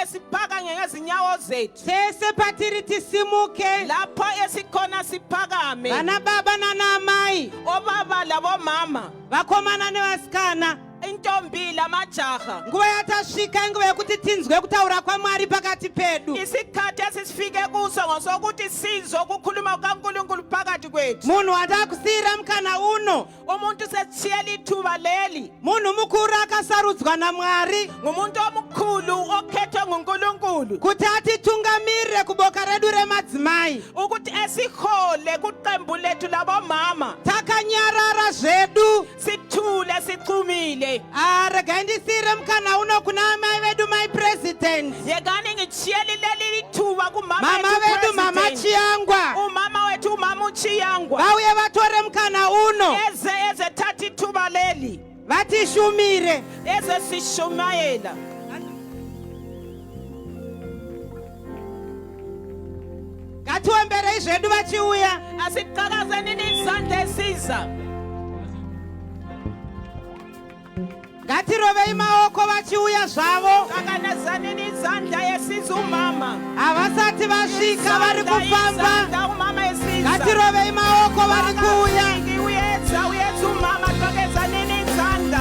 esiphaka ngezinyawo zethu sese patiri tisimuke lapho esikhona siphakame vana baba nana mai obaba labomama vakomana nevasikana intombi lamajaha nguva yatasvika inguva yekuti tinzwe kutaura kwaMwari pakati pedu. isikhathi esifike kuso ngosokuthi sizwe ukukhuluma kukaNkulunkulu phakathi kwethu. Munhu watakusiyira mukana uno, umuntu sesithiyela ithuba leli. Munhu mukuru akasarudzwa naMwari, ngumuntu omkhulu okhethwe nguNkulunkulu kuti atitungamirire kuboka redu remadzimai, ukuthi esihole kuqembu lethu labomama. Takanyarara zvedu, sithule sicumile. Regai ndisiyire mukana uno kuna mai vedu mai president. Yekani ngithiyele leli lithuba kumama mama vedu mama Chiangwa. umama wethu umama Chiangwa. Vauye vatore mukana uno. Eze thatha ithuba leli. Vatishumire. Eze sishumayela. Ngatiwembere zvedu vachiuya. Asiqhakazeni izandla esiza. Ngatirovei maoko vachiuya zvavo. Qakanazaneni izandla yesiza umama. Havasati vasvika vari kufamba. umama esiza. Ngatirovei maoko vari kuuya. Uyedza umama qakanazaneni izandla.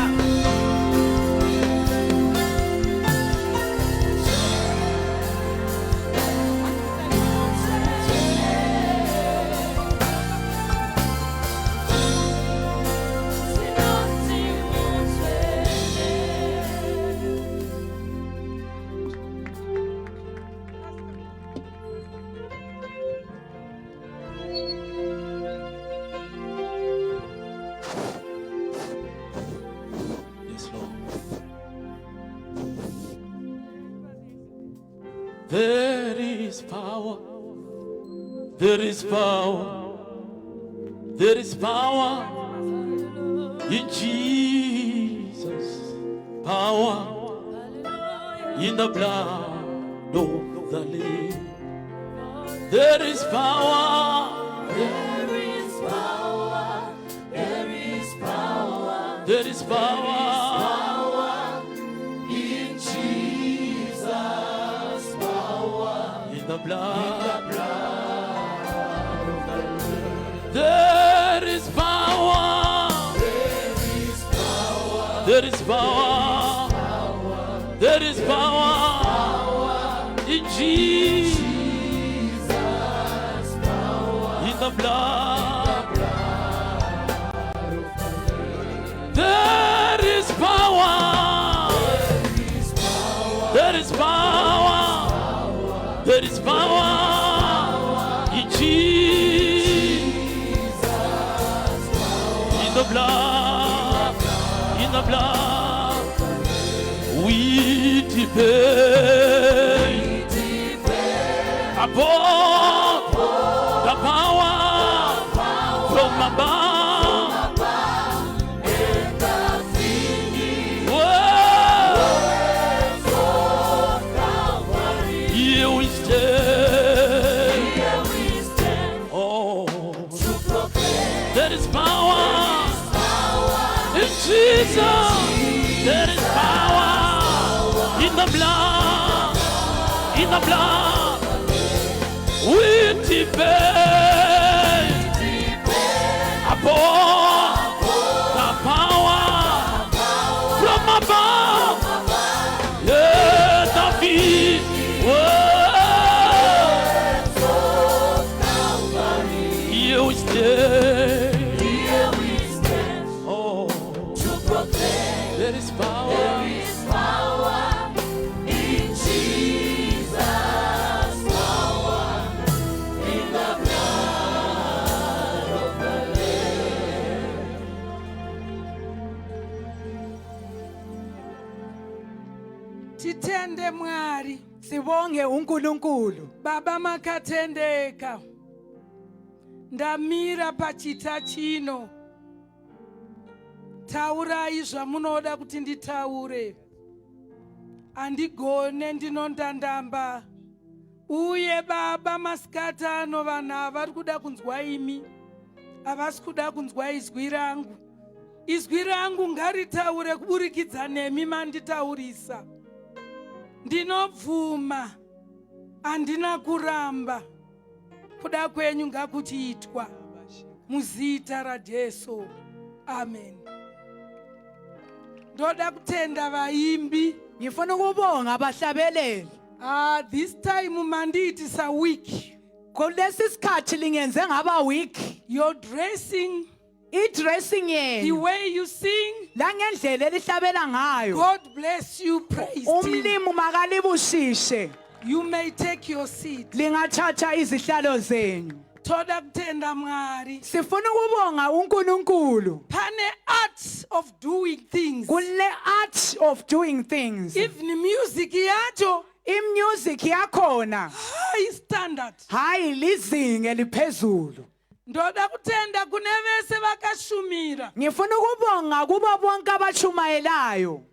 There is power, there is power, there is power in Jesus, power in the blood of the Lamb. There is power, there is power, there is power, there is power. The blood, there is power, there is power, there is power in Jesus, in the blood, there is power, there is power. There is power in Jesus, in the blood, in the blood. We depend upon the power from above. Jesus, there is power in the blood, in the blood. We depend upon the power from above. Let the feet here we stand. There is power in Jesus, power in the blood of the Lamb. Titende Mwari, sibonge uNkulunkulu. Baba makatendeka. Ndamira pachita chino. Taurai zvamunoda kuti nditaure. Andigone ndinondandamba. Uye Baba masikati ano vana vari kuda kunzwa imi. Havasi kuda kunzwa izwi rangu. Izwi rangu ngaritaure kuburikidza nemi manditaurisa. Ndinobvuma, andina kuramba, kuda kwenyu ngakuchiitwa, muzita raJesu. Amen. Ndoda kutenda vaimbi. Ngifuna ukubonga abahlabeleli. This time manditi sa week. Kulesi sikhathi lingenze ngaba week. Your dressing, I-dressing the yenu. way you sing, Langendlela elihlabela ngayo. God bless you, praise Him. Umlimi makalibushishe. You may take your seat. Lingathatha izihlalo zenu. Toda kutenda Mwari. Sifuna ukubonga uNkulunkulu. Pane art of doing things. Kule art of doing things. Even music yacho, I-music yakhona high standard. hayi lizinga eliphezulu. Ndoda kutenda kunevese vakashumira. Ngifuna ukubonga kubo bonke abachumayelayo.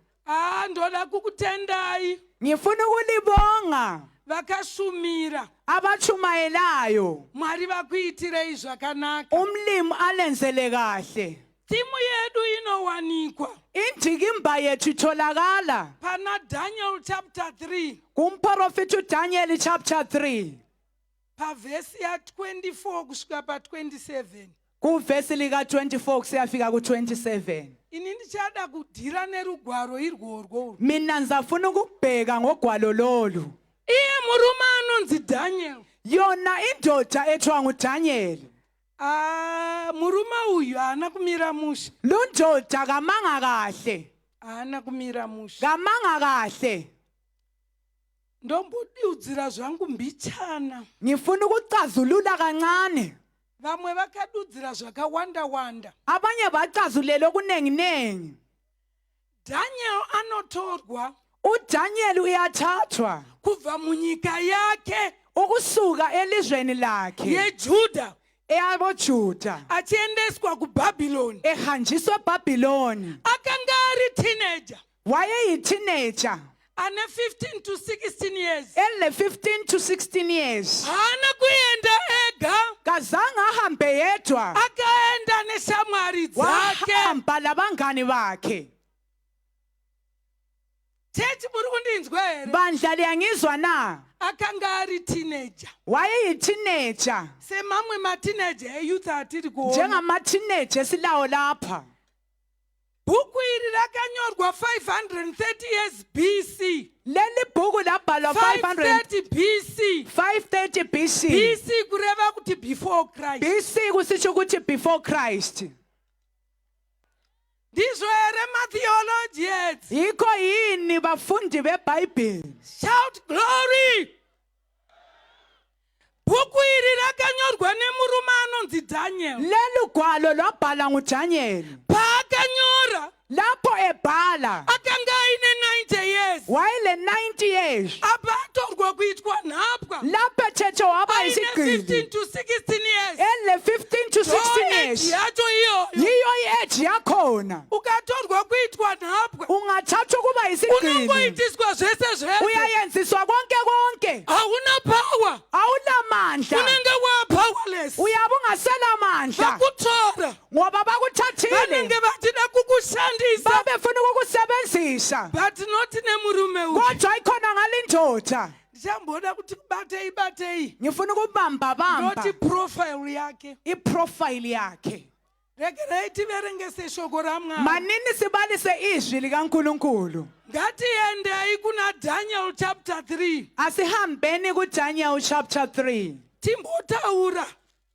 Ndoda kukutendai. Ngifuna ukulibonga Vakashumira. abachumayelayo. Mwari vakuitirei zvakanaka. Umlimi alenzele kahle. Timu yedu inowanikwa Indikimba yethu itholakala pana Daniel chapter 3 kumprofeti uDaniel chapter 3 pavesi ya 24 kusvika pa 27. kuvesi lika 24 kusiyafika ku 27. Ini ndichada kudhira nerugwaro irworwo. Mina nzafuna ukubheka ngogwalo lolu. Iye murume anonzi Daniel. Yona indoda ethiwa nguDaniel. Murume uyu haana kumira musha. Lundoda kamanga kahle. Haana kumira musha. Kamanga kahle. Ndombodiudzira zvangu mbichana. Ngifuna ukucazulula kancane. Vamwe vakadudzira zvakawanda wanda. Abanye bacazulela okunengi nengi. Daniel anotorwa uDaniel uyathathwa kubva munyika yake ukusuka elizweni lakhe yeJuda eyaboJuda achiendeswa kuBhabhiloni. ehanjiswa eBhabhiloni. Akanga ari teenager. Wayeyi-teenager Ane 15 to 16 years. ele 15 to 16 years. Haana kuenda ega. Kazange ahambe yedwa. Akaenda neshamwari dzake. Wahamba labangani bakhe. Chechi muri kundinzwa here? Bandla liyangizwa na? Akanga ari teenager. Wayeyi-teenager Semamwe ma-teenager eyouth atiri kuona. njengama-teenager esilawo lapha. Bhuku iri rakanyorwa 530 years BC. Leli bhuku labhalwa 530 BC. 530 BC. BC kureva kuti before Christ. BC kusitsho ukuthi before Christ. Ndizvo here ma-theologians. Yikho yini bafundi beBhayibheli? Shout glory. Bhuku iri rakanyorwa nemurume anonzi Daniel. Leli gwalo lwabhala nguDaniel. Paakanyora Lapho ebhala akanga aine 90 years. wayele 90 years. Apa atorwa kuitwa nhapwa. Lapho ethethe waba Aine 15 isigqili. to 16 years. Ele 15 to 16 years. Yacho iyo. Yiyo i-age yakhona. Ukatorwa kuitwa nhapwa. Ungathathwa ukuba isigqili. Unongoitiswa zvese zvese. Uyayenziswa konke konke. Hauna power. Awunamandla. Unenge wa-powerless. Uyabe ungasela mandla Vakutora. ngoba bakuthathile. Vanenge vachida kukushandisa. Babefuna ukukusebenzisa. But not nemurume uyu. Kodwa ikhona ngalindoda. Ndichamboda kuti batei. Ngifuna ukubamba bamba Noti profile yake. iprofile yakhe. Regerei tiverengese shoko raMwari. Manini sibalise izwi likaNkulunkulu. Ngatiendei kuna Daniel chapter 3. Asihambeni kuDaniel chapter 3. Timbotaura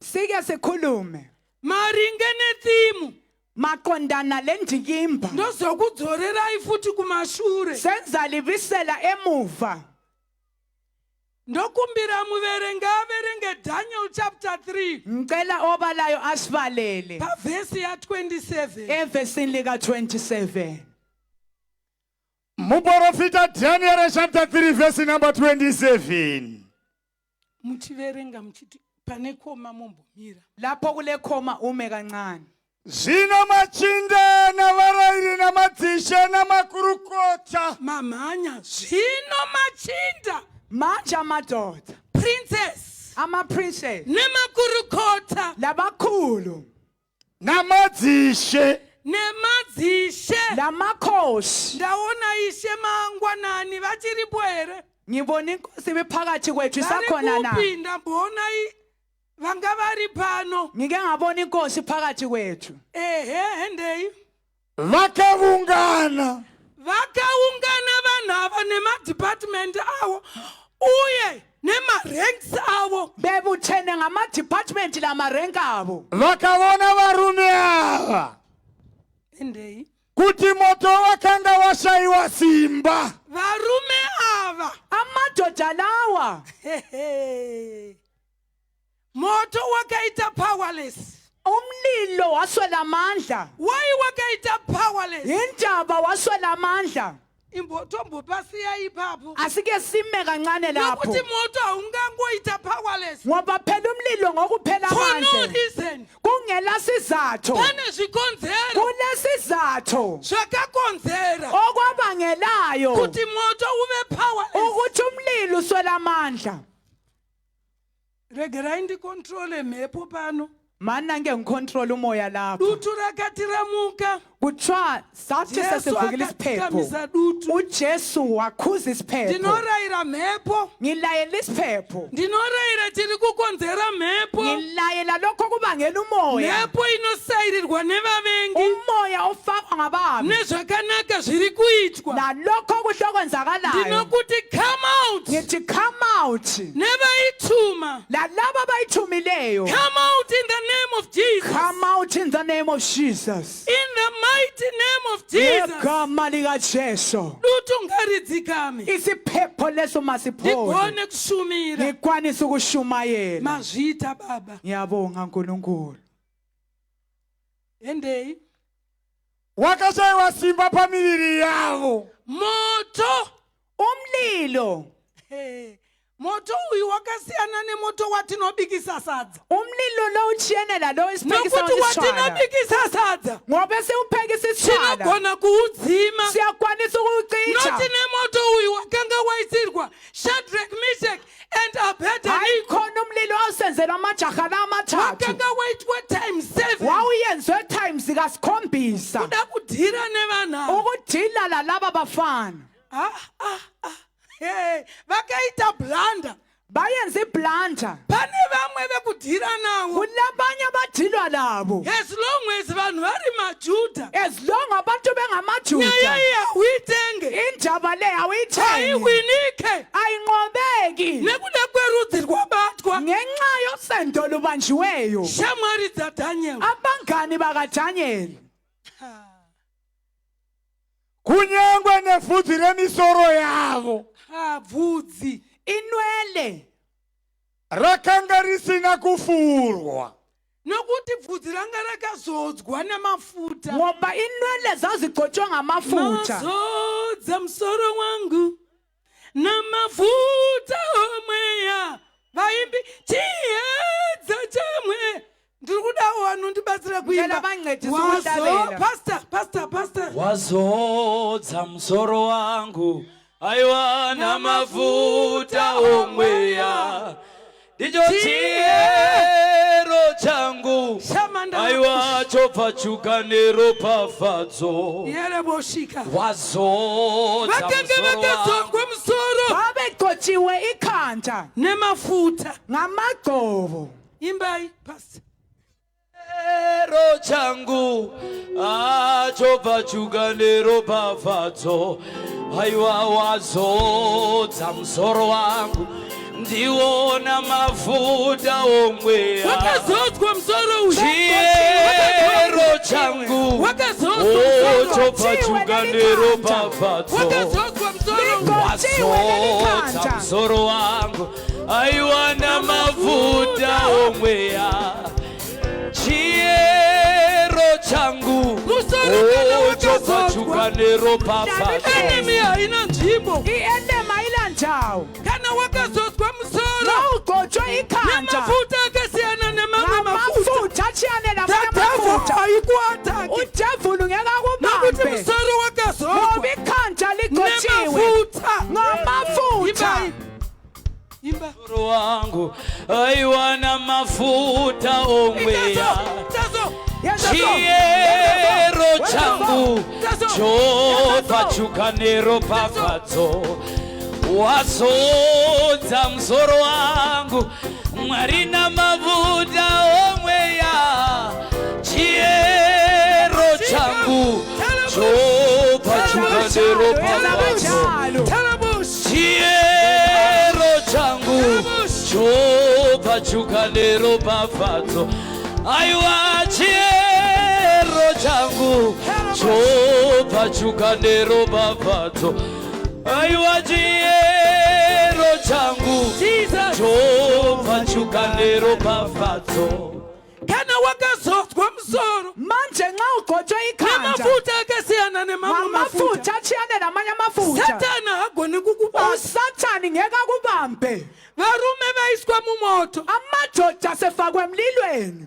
Sike sikhulume maringe nethimu. maqondana lendikimba. Ndozokudzorerai futhi kumashure. Senza libisela emuva. Ndokumbira muverenga averenge Daniel chapter 3. Ngicela obalayo asibalele Pavesi ya 27. evesini lika 27. Muprofita Daniel chapter 3 verse number 27. Muchiverenga muchiti pane koma mumbomira. Lapho kule khoma ume kancane. Zvino machinda navarayiri namadzishe namakurukota Mamanya zvino machinda. Manje amadoda, Princess. ama-princess, Nemakurukota. labakhulu, namadzishe nemadzishe lamakhosi. ndaona ishe mangwanani vachiripo here Ngibona inkosi bephakathi kwethu isakhona na. varikupi ndambona vanga vari pano Ngike ngabona inkosi phakathi kwethu. hendeyi Vakavungana. vakaungana vanhu ava nemadepartment avo uye nemaranks avo Bebuthene ngama-department lamarenka abo. Vakavona varume ava. hendeyi Kuti moto wakanga washayiwa simba. varume ava Amadoda lawa moto wakaita powerless umlilo waswela amandla. why wakaita powerless Indaba waswela amandla. imbotombopasiya ipapo Asike sime kancane lapho. nokuthi moto awungangoita powerless Ngoba phela umlilo ngokuphela for no amandla. reason Kungela sizathu. pane zvikonzero Kulesizathu zvakakonzera okwabangelayo kuti moto uve powerless ukuthi umlilo uswela amandla. regerai ndikontrole mhepo pano Mana ngicontrol umoya lapho. dutu rakati ramuka Kuthiwa sathi Jesu sesivukile isiphepho. akaphakamisa dutu uJesu wakhuza isiphepho. ndinorayira mhepo Ngilayela isiphepho. ndinorayira tiri kukonzera mhepo Ngilayela lokho kubangela umoya. mhepo inosayirirwa nevavengi Umoya ofakwa ngababi. nezvakanaka zviri kuitwa Nalokho kuhlokwenzakalayo. ndinokuti come out Ngithi come out. nevaituma Lalabo abayithumileyo. come out in the name of Jesus Come out in the name of Jesus. in the mighty name of Jesus Ngegama likaJesu. dutu ngaridzikame Isiphepho leso masiphole. ndigone kushumira Ngikwanisa ukushumayela. mazvita baba Ngiyabonga nkulunkulu. hendeyi Wakashayiwa simba pamiviri yavo. moto Umlilo. Hey, moto uyu wakasiyana nemoto watinobikisa sadza Umlilo lo uchiyene lalo esiphekisa nokuti isitshwala. watinobikisa sadza Ngoba siuphekisa isitshwala. tinogona kuudzima Siyakwanisa ukucica. noti nemoto uyu wakanga waisirwa Shadrach, Meshach and Abednego Hayikhona umlilo awusenzelwa amajaha amathathu. wakanga waitwa times 7 Wawuyenzwe times kasikhombisa. kuda kudhira nevanhu Ukudila lalaba bafana. Hey, vakaita blanda Bayenza iblanda. pane vamwe vekudhira navo Kulabanye abadilwa labo. as long as vanhu vari majuda As long abantu nyaya bengamajuda. iyi hauitenge Indaba le awuyithengi. haiwinike Ayinqobeki. nekuda kwerudzi rwabatwa Ngenxa yosendo lubanjiweyo. shamwari dzadhanyeli Abangani bakaDaniel. Kunyangwe nefudzi remisoro yavo. bvudzi Inwele. Rakanga risina kufurwa. nokuti bvudzi ranga rakazodzwa nemafuta Ngoba inwele zazigcotshwe ngamafutha. mazodza musoro wangu namafuta omweya vaimbi chiedza chamwe ndiri kuda vanondibatsira Ngela bancedise ukuhlabelela. pastor wazodza musoro wangu aiwa namafuta omweya ndicho chiyero changu aiwa chobva chuka neropafadzo yerebosvika wazodza vakanga musoro wangu vakadzorwa musoro Babegcotshiwe ikhanda nemafuta ngamagcobo. imbai pastor chiyero changu chobva chuka neropafadzo aiwa wazodza musoro wangu ndiwona mafuta omweya wakazodzwa musoro uyu chiyero changu chobva chuka neropafadzo wakazodzwa musoro uyu wazodza musoro wangu aiwa namafuta omweya chiyero changu chobva chuka neropafadzo enemy haina nzvimbo Ienema ila ndhawu. kana wakazodzwa musoro Nawugcotshwe ikhanda. nemafuta akasiyana nemamwe mafuta Ngamafutha achiyane the lamanye devil amafutha. haikuataki Udevulu ngeke nokuti akubambe. musoro wakazodzwa Ngoba ikhanda ligcotshiwe nemafuta ngamafutha. imba musoro wangu aiwa namafuta omweya tazo Chiyero changu chopachuka neropafadzo wasodza musoro wangu Mwari namavuta omweya Chiyero changu chopachuka neropafadzo Chiyero changu chopachuka neropafadzo Aiwa chiyero changu chopachuka neropafadzo Aiwa chiyero changu chopachuka neropafadzo Kana wakazodzwa musoro manje nxa ugcotshwe ikhanda namafuta akasiyana nemamwe mafuta amafuta atshiyane namanye amafuta Satana hagoni kukubamba usathani ngeke akubambe varume vaiswa mumoto amadoda asefakwe emlilweni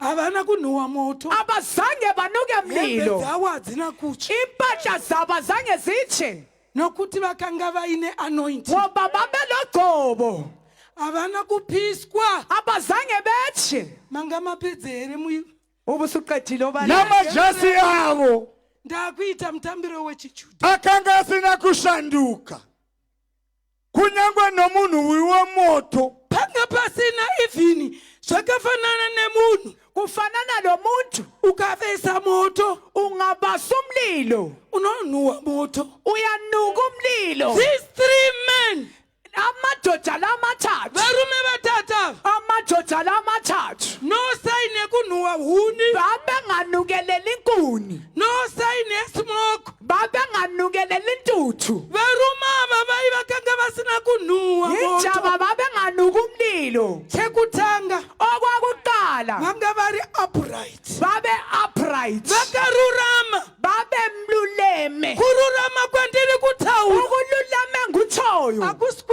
havana kunhuhwa moto abazange banuke hembe mlilo dzavo hadzina kutsva impahla zabo azange zitshe nokuti vakanga vaine anointing ngoba babelogcobo havana kupiswa abazange betshe manga mapedze here ubusuqedile namajasi avo ndakuita mutambiro wechijuda akanga asina kushanduka kunyangwe nomunhu wiwe moto panga pasina ivhini zvakafanana nemunhu kufanana lo muntu ukavesa moto ungabasa umlilo unonhuhwa moto uyanuka umlilo these three men amadoda lamathathu varume vatata amadoda lamathathu no sign yekunhuhwa huni babenganukeleli inkuni no sign yesmoke babenganukeleli intuthu varume ava vai vakanga vasina kunhuhwa moto injaba babenganuka umlilo chekutanga okwakuqala vanga vari upright babe upright vakarurama babemluleme kururama kwandiri kutaura ukululame nguthoyo akusi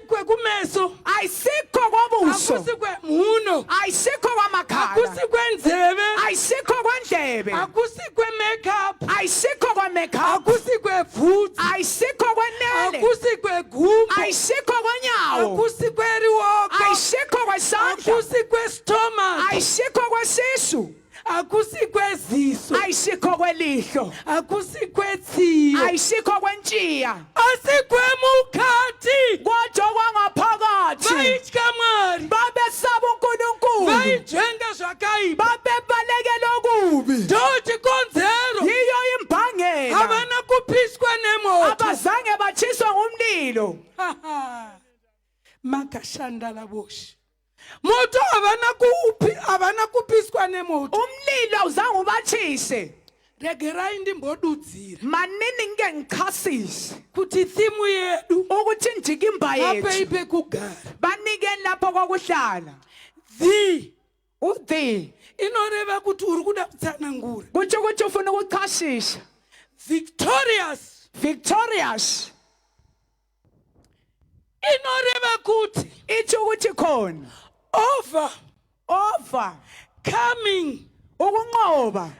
kwekumeso ayisikho kwabuso akusi kwemhuno ayisikho kwamakhala akusi kwenzeve ayisikho kwendlebe akusi kwemakeup ayisikho kwamakeup akusi kwebhutsi ayisikho kwenele akusi kwegumbo ayisikho kwenyawo akusi kweriwoko ayisikho kwesandla akusi kwestomach ayisikho kwesisu akusi kweziso ayisikho kwelihlo akusi kwetsiyo ayisikho kwentshiya asikwemukhathi kodwa kwangaphakathi bayitya mwari babesaba uNkulunkulu bayijenga zvakaipa babebalekela okubi ndothi konzero yiyo imbangela havana kupiswa nemoto abazange batshiswa ngumlilo makashandala boshi moto havana kupiswa nemoto umlilo awuzange ubatshise regerai ndimbodudzira manini ngike ngichasise kuti thimu yedu ukuthi indikimba aphe yethu ipe kugara banikeni lapho kwakuhlala the inoreva kuti uri kuda kutsanangura kutsho ukuthi ufuna ukuchasisa victorious inoreva kuti itsho ukuthi khona over coming ukunqoba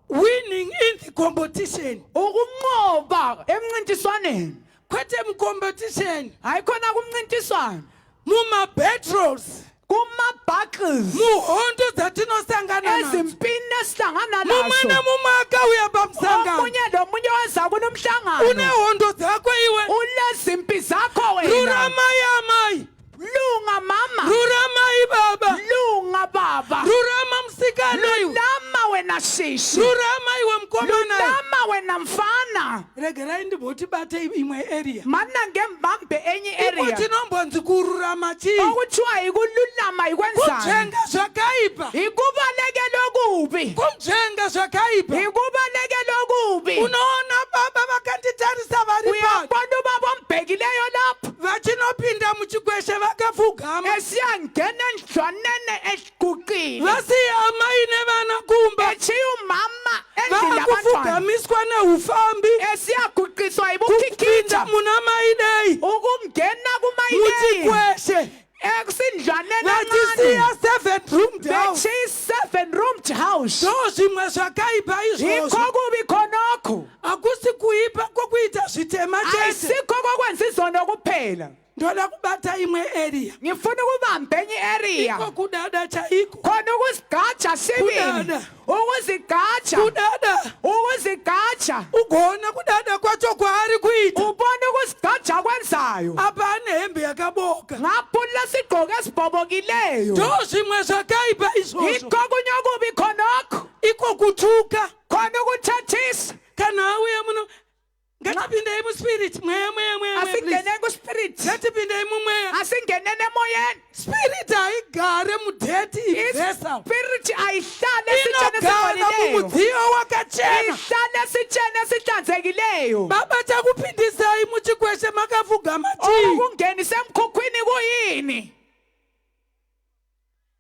winning in the competition ukunqoba emncintiswaneni kwethe competition hayi khona kumncintiswano muma-battles kuma-buckles muhondo dzatinosangana nazo ezimpini esihlangana mumwe nazo nemumwe akauya pamsangano omunye lomunye weza kunomhlangano unehondo dzakwe iwe ulezimpi zakho wena ruramai amai lunga mama ruramai baba lunga baba rurama musikana iwe lulama wena shishi rurama iwe mukomana lulama wena mfana regerai ndimbotibate imwe area mana ngembambe enye area ikotinombonzi kururama chii okuthiwa ikululama ikwenzani kumjenga zvakaipa ikubalekela okubi kumjenga zvakaipa ikubalekela okubi unoona baba vakanditarisa vari pano uyabona ubaba ombhekileyo lapho vachinopinda muchikweshe vakapfugama esiyangena endlwanene esiguqile vasiya amai nevana kumba echiya umama endlini yabantwana vakufugamiswa neufambi esiyaguqiswa kupinda ibukhikitha muna maidei ukungena kumayileyi muchikweshe ekusindlwaneni vachisiya 7-room house bechiya 7-roomed house ndo zvimwe zvakaipa izvozvo ikho kubi khonokho hakusi kuipa kwokuita zvitema chete ayisikho kokwenza izono kuphela ndoda kubata imwe area ngifuna ukubamba enye area iko kudada chaiko khona ukuzigaja sibini ukuzigaja ukuzigaja ugona kudada kwacho kwaari kuita ubona ukuzigaja kwenzayo apane hembe yakaboka ngaphula sigqoko esibhobokileyo ndo zvimwe zvakaipa izvozvo iko kunyokubi khonokho iko kuthuka khona ukuthethisa kana auye muno ngatipindei muspirit mweya asingene kuspirit ngatipindei mumweya asingenene emoyeni spirit haigare mudheti ivhesa spirit ayihlale inogara mumudziyo wakachena ihlale sichene sihlanzekileyo baba chakupindisai muchikweshe makapfugama chii ukungenisa emkhukhwini kuyini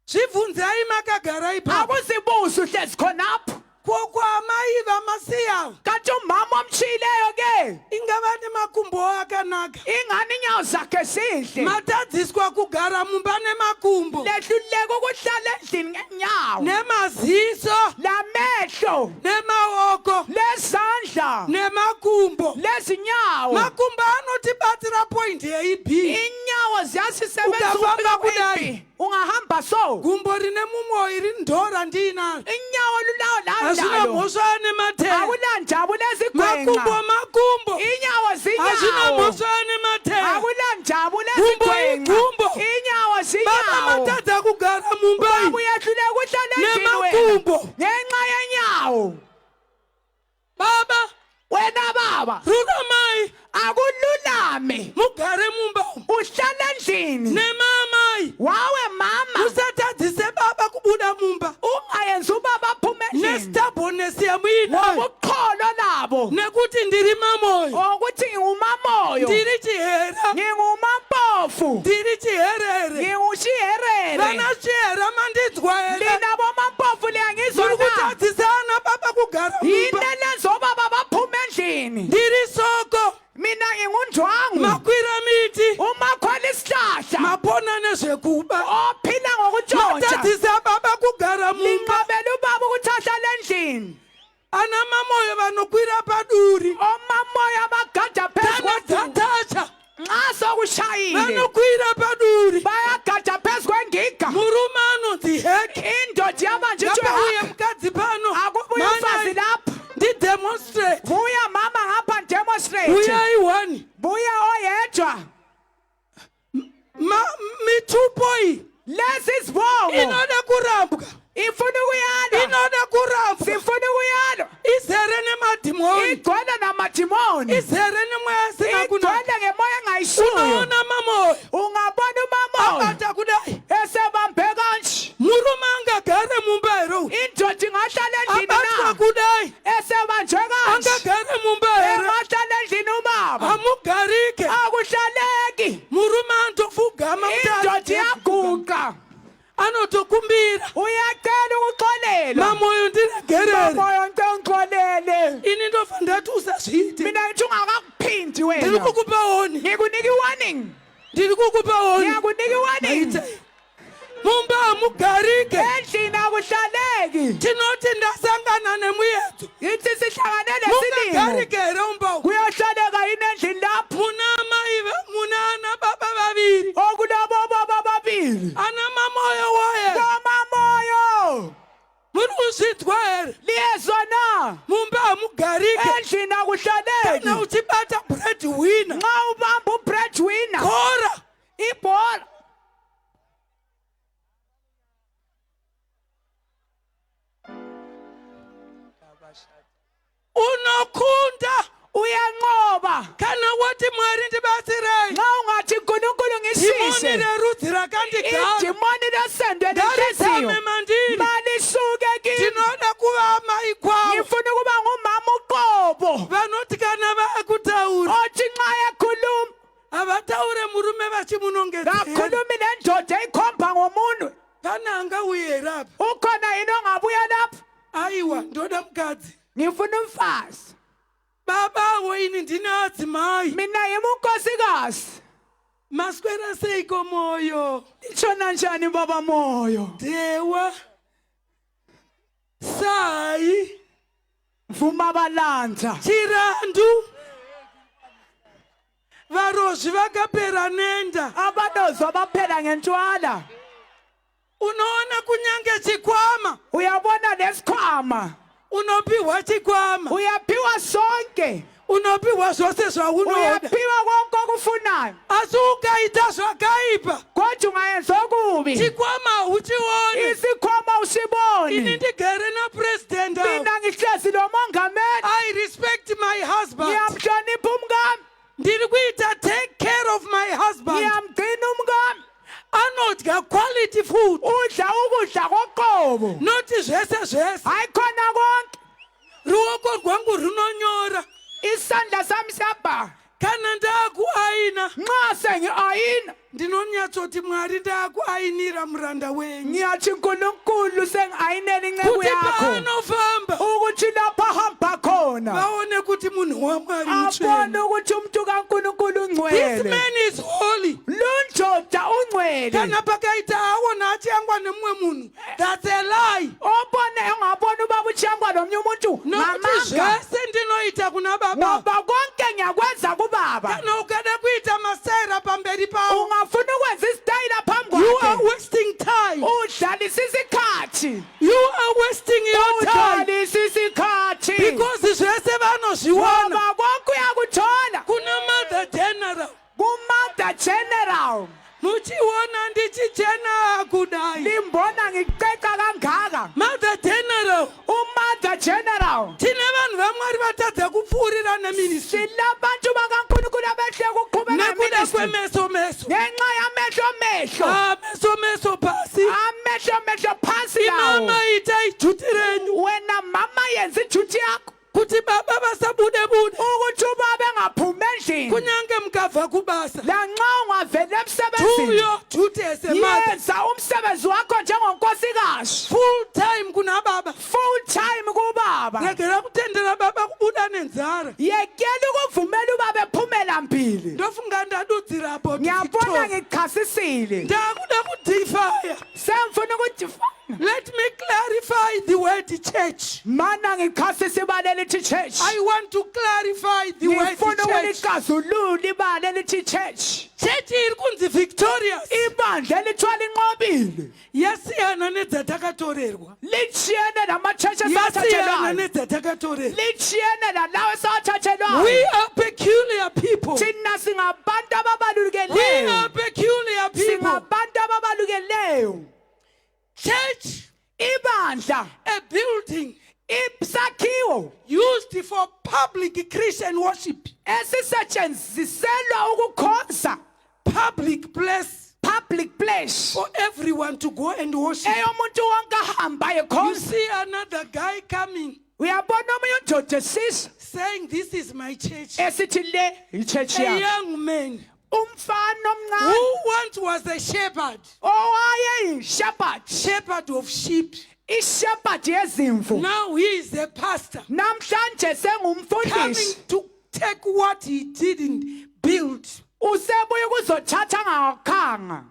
zvibvunzai makagara ipapo akuzibuza uhlezi khonapho kokwamai vamasiyawo kanti umama omshiyileyo ke ingava nemakumbo akanaka ingani inyawo zakhe zihle matadziswa kugara mumba nemakumbo lehluleka ukuhlala endlini ngenyawo nemaziso lamehlo nemaoko lezandla nemakumbo lezinyawo makumbo anotibatsira point yeib inyawo ziyasisebenza Ukafamba ukufika kudai. kwipi ungahamba so gumbo rine mumwoyo rindora ndinalo inyawo lulawo hazvina lalo mhosva ane matenda akulanjabulo makumbo makumbo inyawo hazvina zinyawo mhosva ane matenda akulanjabulo Gumbo igumbo. inyawo baba zinyawo matadza kugara mumbai uyahluleka ukuhlala endlini nemakumbo ngenxa yenyawo baba wena baba ruramai akululame mugare mumba uhlala endlini nemamai wawe mama musatadzise baba kubuda mumba ungayenzi ubaba aphume endlini nestabhonesi yamuinayo ngokuqholo labo nekuti ndiri mamoyo ukuthi ngingumamoyo ndiri chihera ngingumampofu ndiri chiherere ngingushiherere vana chihera mandidzwa here lina bomampofu muri liyangizona kutadzisana baba kugara mumba yini lenzobaba baphume endlini ndiri soko mina ngingundwangu makwira miti umakhwela isihlahla mapona nezvekuba ophila ngokutshontsha matadzisa baba kugara mumba linqabela ubaba ukuthi ahlale endlini ana mamoyo vanokwira paduri omamoya abagada phezu kwendlu vanodhatacha nxa sokushayile vanokwira paduri bayagada phezu kwengiga murume anonzi heki indoda yamanje ngapauye mukadzi pano akubuye umfazi lapha ndidemonstrate buya mama ngapha demonstrate uyai one buya oyedwa mitupoi lezi zibongo inoda kurambwa ifuna ukuyalwa inoda kurambwa sifuna ukuyalwa izere nemadhimoni igcwele namadimoni izere nemweya asina kunaka igcwele ngemoya engayishuyo unoona mamoyo ungabona umamoya abata kudai esebambe kanje murume angagare mumba here indoda ingahlala endlini abatwa na kudai esebanjwe kanje angagare mumba here engahlala endlini ubaba hamugarike akuhlaleki murume andofugama indoda iyaguqa anotokumbira uyacela ukuxolelwa mamoyo ndiregerere moyo ngixolele ini ndofa ndati usazviite mina ngithi ungakakuphindi wena ndiri kukupa woni ngikunika i-warning ndiri kukupa woni ngiyakunika i-warning mumba hamugarike endlini akuhlaleki tinoti ndasangana nemuyedzo ithi sihlangane nesilimo mungagarike here umba kuyohlaleka yini endlini lapho muna amai muna ana baba vaviri okulabobaba babili ana mamoyo woye nomamoyo muri kuzvidzwa here liyezwa na mumba hamugarike endlini akuhlaleki kana uchibata bread winner nxa ubamba ubread winner kora ibhola unokunda uyanqoba kana wati mwari ndibatsirei nxa ungathi nkulunkulu dhimoni ngisize rerudzi rakandigara idimoni lesendwe ngarizame lenhliziyo mandiri malisuke kimi ndinoda kuva amai kwavo ngifuna ukuba ngumama uqobo vanoti kana vakutaura othi nxa ekhuluma havataure murume vachimunongedzera kakhulumi nendoda ikhomba ngomunwe kana angawuyerapi ukhona yini ongabuya lapho aiwa ndoda mukadzi ngifuna umfazi babavo ini ndine adzimai mina yimi unkosikazi maswera seiko moyo itshona njani baba moyo dewa sai vuma balandza chirandu varozvi vakapera nenda. abanozwa baphela ngentshwala. Unoona kunyange chikwama. Uyabona lesikhwama. Unopiwa chikwama. Uyaphiwa sonke. Unopiwa zvose zvaunoda. Uyaphiwa konke okufunayo. Asi ukaita zvakaipa. Kodwa ungayenza okubi. Chikwama uchione. Isikhwama usiboni. Ini ndigere napresident. Mina ngihlezi nomongameli. I respect my husband. Ngiyamhlonipha umngami. Ndiri kuita take care of my husband. Ngiyamgcina umngami. Anodya quality food. Udla ukudla koqobo. Noti zvese zvese. Hayi khona konke. Ruoko rwangu runonyora. Isandla sami siyabha. Kana ndakuayina. Nxa sengi-ayina. Ndinonyatsoti Mwari ndakuayinira muranda wenyu. Ngiyathi uNkulunkulu sengi-ayinela inceku Kuti yakho. paanofamba. Ukuthi lapha ahamba khona. Vaone kuti munhu waMwari Abone mutsvene. ukuthi umuntu kaNkulunkulu This ungcwele. man is holy. Lundoda ungcwele. Kana pakaita awona achiyangwa nemumwe munhu. That's a lie. Obone ungabona uba kuchiyangwa nomnye umuntu. Nokuti zvese ndinoita kuna baba. Ngoba konke ngiyakwenza kubaba. Kana ukada kuita masaira pamberi pawo. Ungafuna ukwenza isitayila phambi You are kwakhe. wasting time. Udlalisa isikhathi. You are wasting your time. Udlalisa isikhathi. Because zvese vanozviona. Ngoba konke uyakuthola. Kuna Mother General. Kumother General. Muchiona ndichichena kudai. Limbona ngiceca kangaka. Mother General. Umother General. Tine vanhu vaMwari vatadza kupfuurira neministry. Silabantu bakaNkulunkulu abehle ukuqhubeka Nekuda neministry. kwemeso. Ngenxa yamehlo. Meso pasi. Amehlo phansi lawo. Imama ita ijuti renyu. Wena mama yenza ijuti yakho. Kuti baba basabude. Ukuthi ubaba engaphumi endlini. Kunyange mkava kubasa. Lanxa ungavela Do emsebenzini. your duty as a mother. Yenza umsebenzi wakho njengonkosikazi. Full time kuna baba. Full time kubaba. Regera kutendera baba kubuda nenzara. Yekela ukuvumela ubaba ephumela mpili. Ndofunga ndadudzira about Ngiyabona Victoria. ngichasisile. Ndakuda kudifaya. Semfuna ukudifana. Let me clarify the word church. Mana ngichasisa ibala elithi church. I want to clarify the word Ngifuna church. ukulicazulula ibala elithi church. Church iri kunzi Victorious. Ibandla elithwala inqobile. Yasiyana nedzatakatorerwa. Litshiyene nama-churches Yasiyana athathelwayo. nedzatakatorerwa. Litshiyene nalawo esawathathelwayo. We are peculiar people. Thina singabantu We ababalulekeleyo. are peculiar people. Singabantu ababalulekeleyo. Church, Ibandla, a building isakhiwo used for public Christian worship. esisetshenziselwa ukukhonza. Public place Public place. for everyone to go and worship. Eyomuntu wonke ahamba You ekhonza. see another guy coming Uyabona omunye undoda esisa saying, "This is my church." esithi le i-church A yakhe. young man Umfana omncane who once was a shepherd, owayeyishepherd. shepherd of sheep. Ishepherd yezimvu. Now he is a pastor Namhlanje coming sengumfundisi. to take what he didn't build. Usebuye ukuzothatha angawakhanga.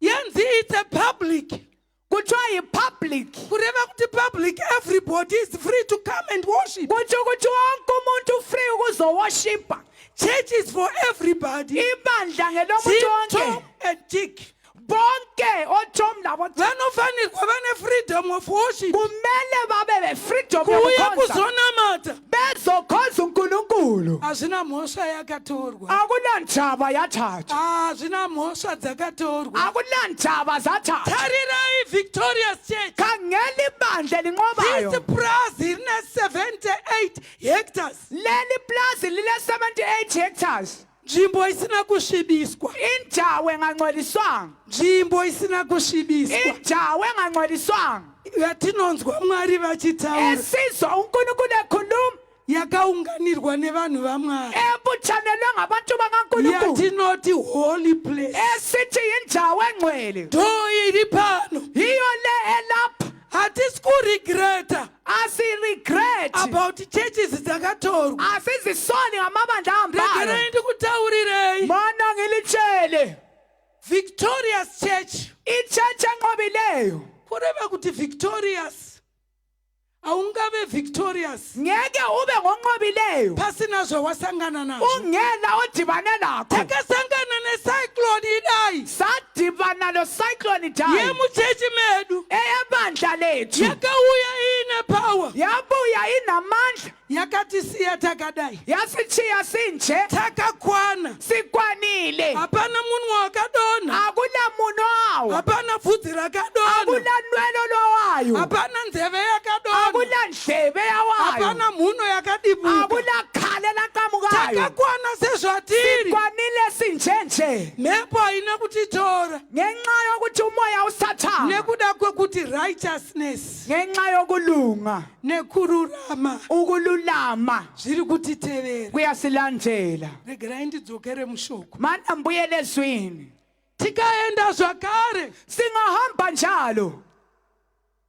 Yanzi, it's a public. Kuthiwa yi-public. Kureva kuti public, everybody is free to come and worship. Kutsho ukuthi wonke umuntu free ukuzoworshipa. Church is for everybody. Ibandla ngelomuntu Tom wonke. and Dick. Bonke oTom labo Vanofanirwa vane freedom of worship. kumele babe be-freedom Kuuya yokukhonza. kuzonamata. Bezokhonza uNkulunkulu. Hazvina mhosva yakatorwa. Akunandaba yathathwa. Hazvina mhosva dzakatorwa. Akunandaba zathathwa. Tarirai Victorious Church. Khangela ibandla This linqobayo. prazi rine 78 hectares. Leli plaza lile 78 hectares. Nzvimbo isina kusvibiswa. Indawo engangcoliswanga. Nzvimbo isina kusvibiswa. Indawo engangcoliswanga. Yatinonzwa Mwari vachitaura. Esizwa uNkulunkulu ekhuluma. Yakaunganirwa nevanhu vaMwari. Ebuthanelwe ngabantu bakaNkulunkulu. Yatinoti holy place. Esithi indawo engcwele. Do iri pano. Yiyo le elapha. Hatisi kuregreta Asiregret. about churches dzakatorwa. Asizisoni ngamabandla ahambayo. Regerai ndikutaurirei. Mana ngilitshele. Victorious Church. Ichurch enqobileyo. Kureva kuti Victorious. awungabe victorious ngeke ube ngonqobileyo phasi nazo wasangana nazo ungela odibane nakho takasangana necyclone idayi sadibana lo cyclone dayi yemuchechi medu eyebandla lethu yakauya ine power yabuya inamandla yakati siya takadai yasitshiya sinje takakwana sikwanile hapana munhu wakadona akula munhu wawo hapana bvudzi rakadona akula nwelo lowayo hapana nzeve yakadona akula ndlebe yawayo hapana mhuno yakadibuka akula khale laqamukayo takakwana sezvatiri sikwanile sinjenje mhepo haina kutitora ngenxa yokuthi umoya usathana nekuda kwekuti righteousness ngenxa yokulunga nekururama ukululama zviri kutitevera kuyasilandela regerai ndidzokere mushoko mana mbuyele ezwini tikaenda zvakare singahamba njalo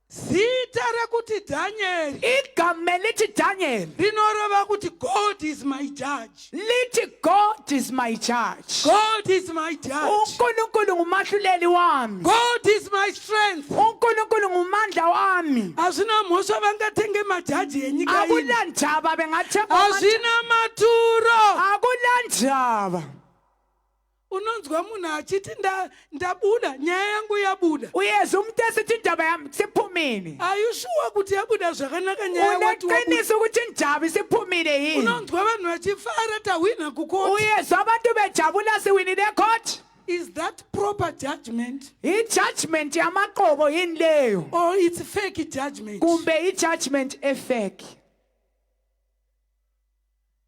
zita rekuti dhanyeri igama lithi Daniel rinoreva kuti God is my judge. lithi God is my judge God is my judge. uNkulunkulu ngumahluleli wami God is my strength. uNkulunkulu ngumandla wami Hazvina mhosva vangatenge majaji enyika ino. akula ndaba bengathenga Hazvina maturo. akula ndaba Unonzwa munhu achiti ndabuda nyaya yangu yabuda. uyeza umuntu esithi indaba yami siphumile Are you sure kuti yabuda zvakanaka nyaya wati wabuda? uneqiniso ukuthi indaba isiphumile yini Unonzwa vanhu vachifara tawina kukoti. uyeza abantu bejabula siwinile court Is that proper judgment i-judgment yamaqobo yini leyo or it's fake judgment? kumbe i-judgment efake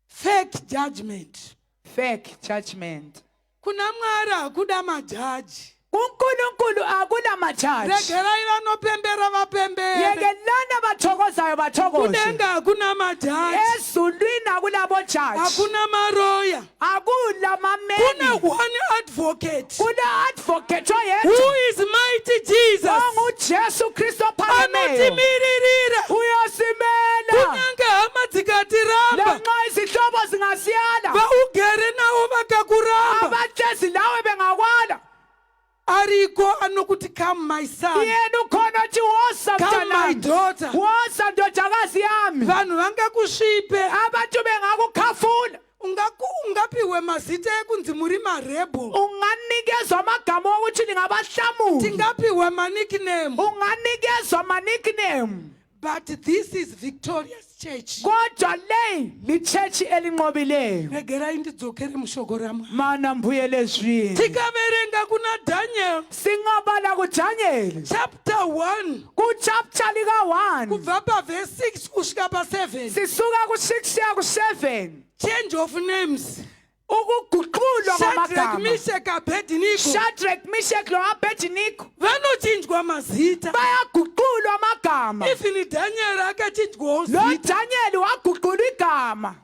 Fake judgment. fake judgment Kuna Mwari hakuda majaji. kuNkulunkulu akula majaji Regerai vanopembera vapembere. yekelana bathokozayo bathokoze Kudenga hakuna majaji. ezulwini akulabojaji Hakuna maroya. akula Kuna mameni one advocate kuna advocate who oyedwa is mighty Jesus. ongujesu kristu ophakemeyo Anotimiririra. uyosimela Kunyange hama dzikatiramba. lanxa izihlobo zingasiyala Vaugere navo vakakuramba. abahlezi lawe bengakwala Ariko anokuti come my son. yena ukhona othi wosa Come my mntanami daughter. wosa ndodakazi yami Vanhu vangakusvipe. abantu bengakukhafula Ungapiwe mazita ekunzi muri marebel. unganikezwa amagama okuthi ningabahlamuli Tingapiwe ma-nickname. unganikezwa ama-nickname But this is Victorious Church. kodwa le lichechi elinqobileyo Regerai ndidzokere mushoko ramwa. mana mbuyele ezwini Tikaverenga kuna Daniel singabala kuDaniel chapter 1 kuchapter lika-1 kubva paverse 6 kusvika pa7. sisuka ku-6 ya ku-7 Change of names. ukuguqulwa Shadrach, kwamagama Meshach, Abednego. Shadrach, Meshach lo-Abednego Vanochinjwa mazita. bayaguqulwa amagama Even Daniel akachinjwawo lo zita. Daniel waguqula igama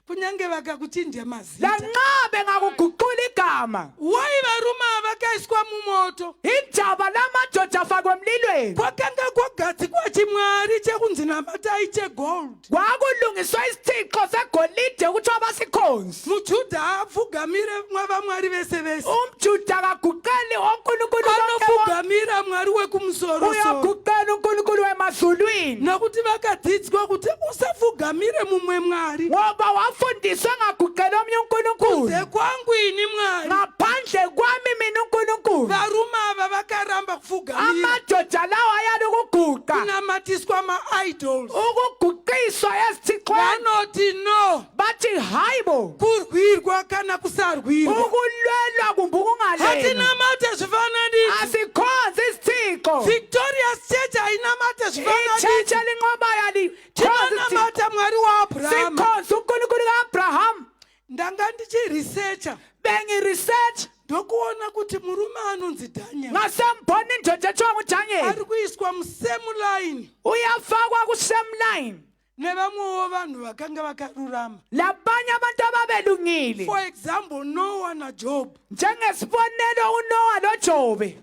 Kunyange vakakuchinja mazita. lanxa bengakuguqula igama Why varume vakaiswa mumoto? indaba lamadoda afakwe emlilweni Kwakanga kwagadzikwa chimwari chekunzi namatai chegold. kwakulungiswa isithixo segolide ukuthiwa basikhonzi Mujudha apfugamire mwavamwari vese vese. umjuda akaguqeli onkulunkulu bonke Anopfugamira mwari wekumusoro-soro. uyaguqela unkulunkulu wemazulwini Nokuti vakadzidzwa kuti usapfugamire mumwe mwari. ngoba wafundiswa ngaguqeli omnye unkulunkulu Kunze kwangu ini mwari. ngaphandle kwami mina unkulunkulu Varume ava vakaramba kupfugamira. amadoda lawo ayala ukuguqa Kunamatiswa ma-idols. ukuguqiswa ezithixweni Vanoti no. bathi hayi bo Kurwirwa kana kusarwirwa. ukulwelwa kumbe ukungalelwa Hatinamate zvifananidzo. asikhonzi isithixo Victorious Church hainamate icheche zvifananidzo. elinqobayo Tinonamata mwari waAbrahama. sikhonzi unkulunkulu ka-abrahamu Ndanga ndichiresearcha bengiresearch ndokuona kuti murume anonzi Daniel ngasembona indoda ethiwa ngudaniel ari kuiswa musame line uyafakwa ku-same line nevamwewo vanhu vakanga vakarurama. labanye abantu ababelungile For example, Noah naJob. njengesibonelo unowa lojobe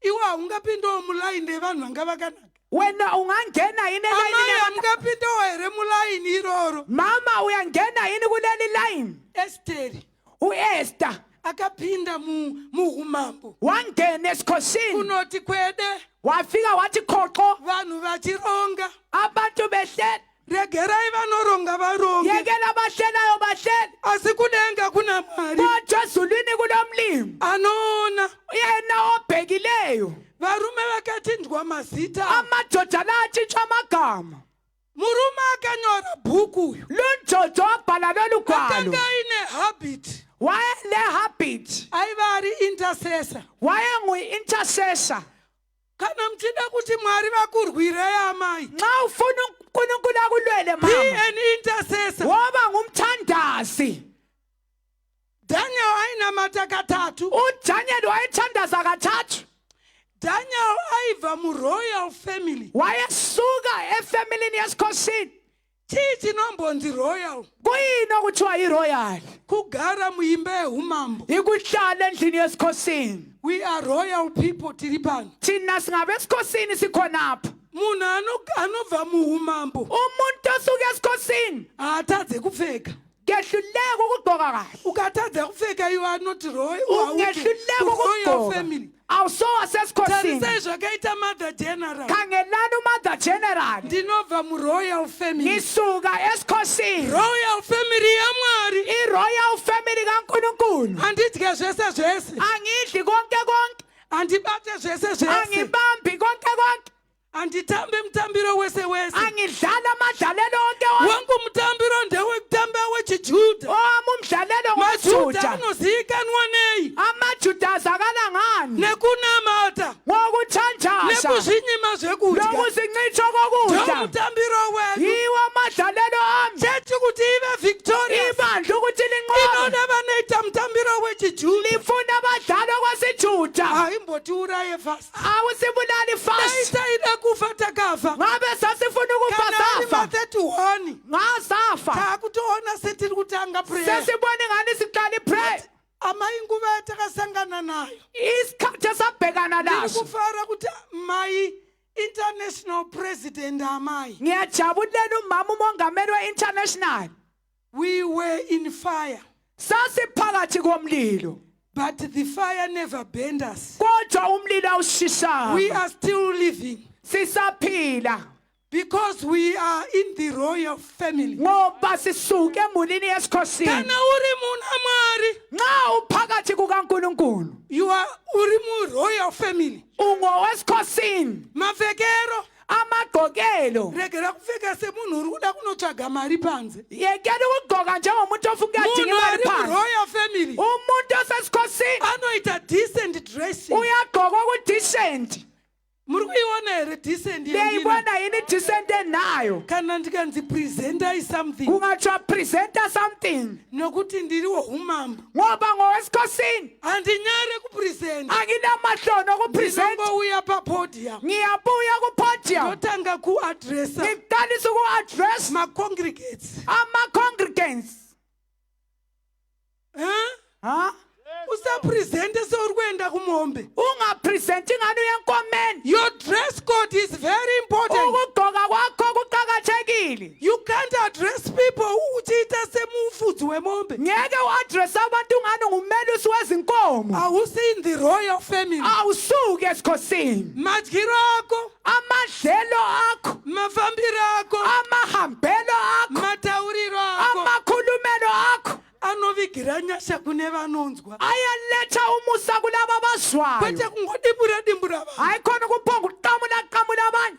Iwe haungapindawo mulayini revanhu vanga vakanaka. wena ungangena yini Amai elayinini hamungapindawo here mulayini iroro. mama uyangena yini kuleli line Esteri uEsther akapinda muhumambo wangena esikhosini kunoti kwede wafika wathi khoqo vanhu vachironga abantu behleli regerai vanoronga varonge yekela abahlelayo bahleli asi kudenga kuna mwari kodwa ezulwini kunomlimi anoona yena obhekileyo varume vakachinjwa mazita amadoda la atshintshwa amagama murume akanyora bhuku uyu lundoda wabhala lolu gwalo akanga ine habit wayele-habit aiva ari intercessor wayengu-intercessor kana muchida kuti mwari vakurwirei amai nxa ufuna unkulunkulu akulwele be mama an intercessor woba ngumthandazi daniel ainamata katatu udaniel wayethandaza kathathu daniel aiva muroyal family wayesuka efamilini yesikhosini chii chinombonzi royal kuyini okuthiwa yiroyal kugara muimba yehumambo ikuhlala endlini yesikhosini we are royal people tiri pano thina singabesikhosini sikhonapha munhu anobva muhumambo umuntu osuka esikhosini haatadze kupfeka ngehluleka ukugqoka kahle ukatadza kupfeka you are not ungehluleka royal ukugqoka family awusowasesikhosini tarisai zvakaita mother general khangelani umother general ndinobva muroyal family ngisuka esikhosini royal family yamwari i-royal family kankulunkulu handidye zvese zvese angidli konke konke handibate zvese zvese angibambi konke konke handitambe mutambiro wese wese angidlala amadlalelo onke wangu mutambiro ndewekutamba wechijudha owami umdlalelo majuda ngojuda anozivikanwa nei amajuda azakala ngani nekunamata ngokuthandaza nekuzvinyima zvekudya nokuzincitsho kokudla ndomutambiro wedu yiwo amadlalelo ami chechi kuti ive victorious ibandla ukuthi linqobe inoda vanoita mutambiro wechijudha lifuna abadlali okwesijuda haimbotiuraye fast awusibulali fast daitaida kufa takafa ngabe sasifuna ukufa kana ari safa ma31 ngasafa taakutoona setiri kutanga prayer sesibone ngani siqala ipray amai nguva yatakasangana nayo isikhathi esabhekana ndiri naso kufara kuti mai international president amai ngiyajabulela umama umongameli we-international we were in fire sasiphakathi komlilo but the fire never burned us kodwa umlilo awushisayo we are still living sisaphila because we are in the royal family ngoba sisuke emulini yesikhosini kana uri munhu amwari nxa uphakathi kukankulunkulu you are uri muroyal family ungowesikhosini mapfekero amagqokelo regera kupfeka semunhu uri kuda kunotsvaga mari panze yekela ukugqoka njengomuntu ofuna ukuyadinga munhu imali ari phansi muroyal family umuntu osesikhosini anoita decent dressing uyagqoka okudecent muri kuiona here decent leyibona yini decent enayo kana ndikanzipresentai something kungatshiwa presenta something nokuti ndiri wehumambo ngoba ngowesikhosini handinyare kupresenta anginamahloni okupresenta ndinongouya papodium ngiyabuya kupodium ndotanga kuadressa ngiqalisa uku-address macongregates ama-congregants ha usapresente seuri kuenda kumombe ungapresenti ngani uyenkomeni your dress code is very important ukugqoka kwakho kuqakathekile you can't address people uchiita semufudzi wemombe ngeke u-adresse abantu ngani ngumelusi wezinkomo awusi in the royal family awusuke esikhosini madyiro akho amadlelo akho mafambiro akho amahambelo akho matauriro akho amakhulumelo akho anovigira nyasha kune vanonzwa ayaletha umusa kulaba abazwayo kwete kungodimbura vanhu hayi khona ukuphonga uqamula abanye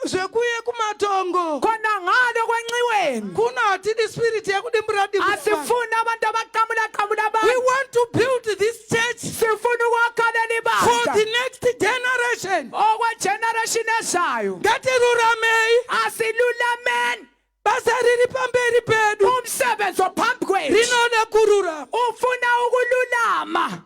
zvekuye kumatongo khona ngalo kwenciweni kuna hatidi spirit yakudimbura asifuni abantu abaqamula we abanye want to build this church sifuna ukwakhalela for the ibandla next generation okwegeneration ezayo ngatiruramei asilulameni basa riri pamberi pedu umsebenzi ophambi kwethu rinoda kururama ufuna ukululama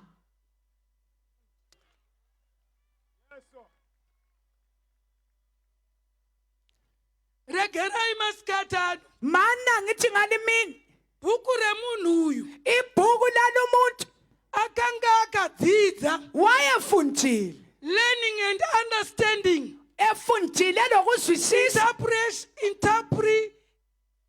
regerai masikatano mana ngithi ngani mina bhuku remunhu uyu ibhuku lalo muntu akanga akadzidza wayefundile learning and understanding efundile lokuzwisisa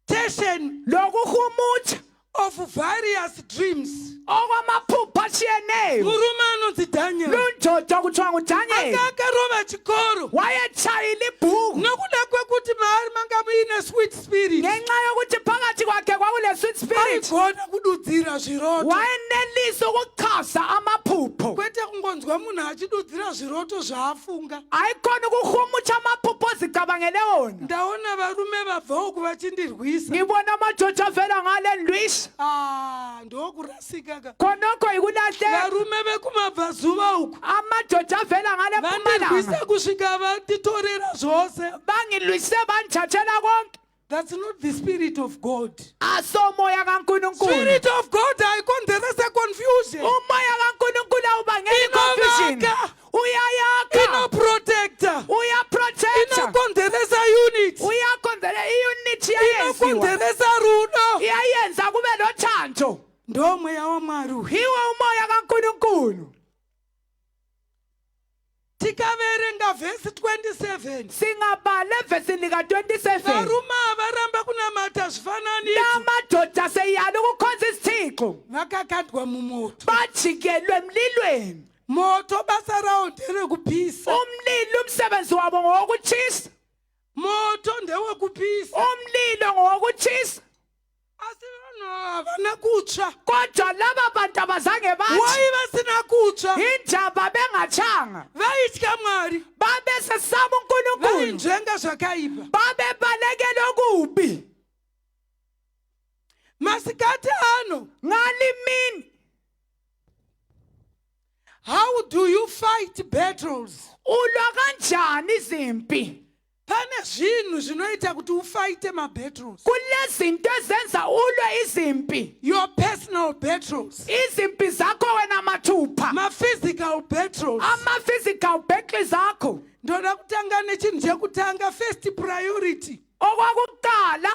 interpretation lokuhumutha of various dreams. okwamaphupho atshiyeneyo Murume anonzi Daniel lundoda kuthiwa ngudanyeli akakarova chikoro wayetshayile ibhuku nokuda kwekuti maari manga muine sweet spirit ngenxa yokuthi phakathi kwakhe kwakule-sweet spirit aigona kududzira zviroto wayenelisa ukuchaza amaphupho kwete kungonzwa munhu achidudzira zviroto zvaafunga. ayikhona ukuhumutsha amaphupho ozicabangele wona Ndaona varume vabvawo kuvachindirwisa. ngibona amadoda avela ngale ndlwisa Ndokurasika ka. khonokho yikulahleka Varume vekumabvazuva uku amadoda avela ngale vandirwisa mpumalanga kusvika vatitorera zvose. bangilwise bandithathela konke That's not the spirit of God. asomoya kankulunkulu Spirit of God haikonzerese confusion. umoya kankulunkulu awubangela i-confusion Inovaka. uyayakha Inoprotecta. uyaprotecta Inokonzeresa unity. uyakonzela iunity yayenziwa Inokonzeresa rudo. iyayenza kube nothando Ndo mweya waMwari uyu. hiwe umoya kankulunkulu Tikaverenga vhesi 27. singabhala evesini lika-27 Varume avaramba kunamata zvifananidzo namadoda seyala ukukhonza isithixo vakakandwa mumoto. bajikelwe emlilweni Moto basa rawo nderekupisa. umlilo umsebenzi wabo ngowokutshisa Moto ndewekupisa. umlilo ngowokutshisa Asi vanhu havana kutsva. kodwa laba bantu abazange bathi Why vasina kutsva? indaba bengatshanga Vaitya Mwari. babesesaba unkulunkulu Vainzvenga zvakaipa. babebalekela okubi Masikati ano. ngalimini How do you fight battles? ulwa kanjani izimpi Pane zvinhu zvinoita kuti ufighte mabattles. kulezinto ezenza ulwe izimpi Your personal battles. izimpi zakho wena mathupha Ma-physical battles. ama-physical battle zakho Ndoda kutanga nechinhu chekutanga. First priority. okwakuqala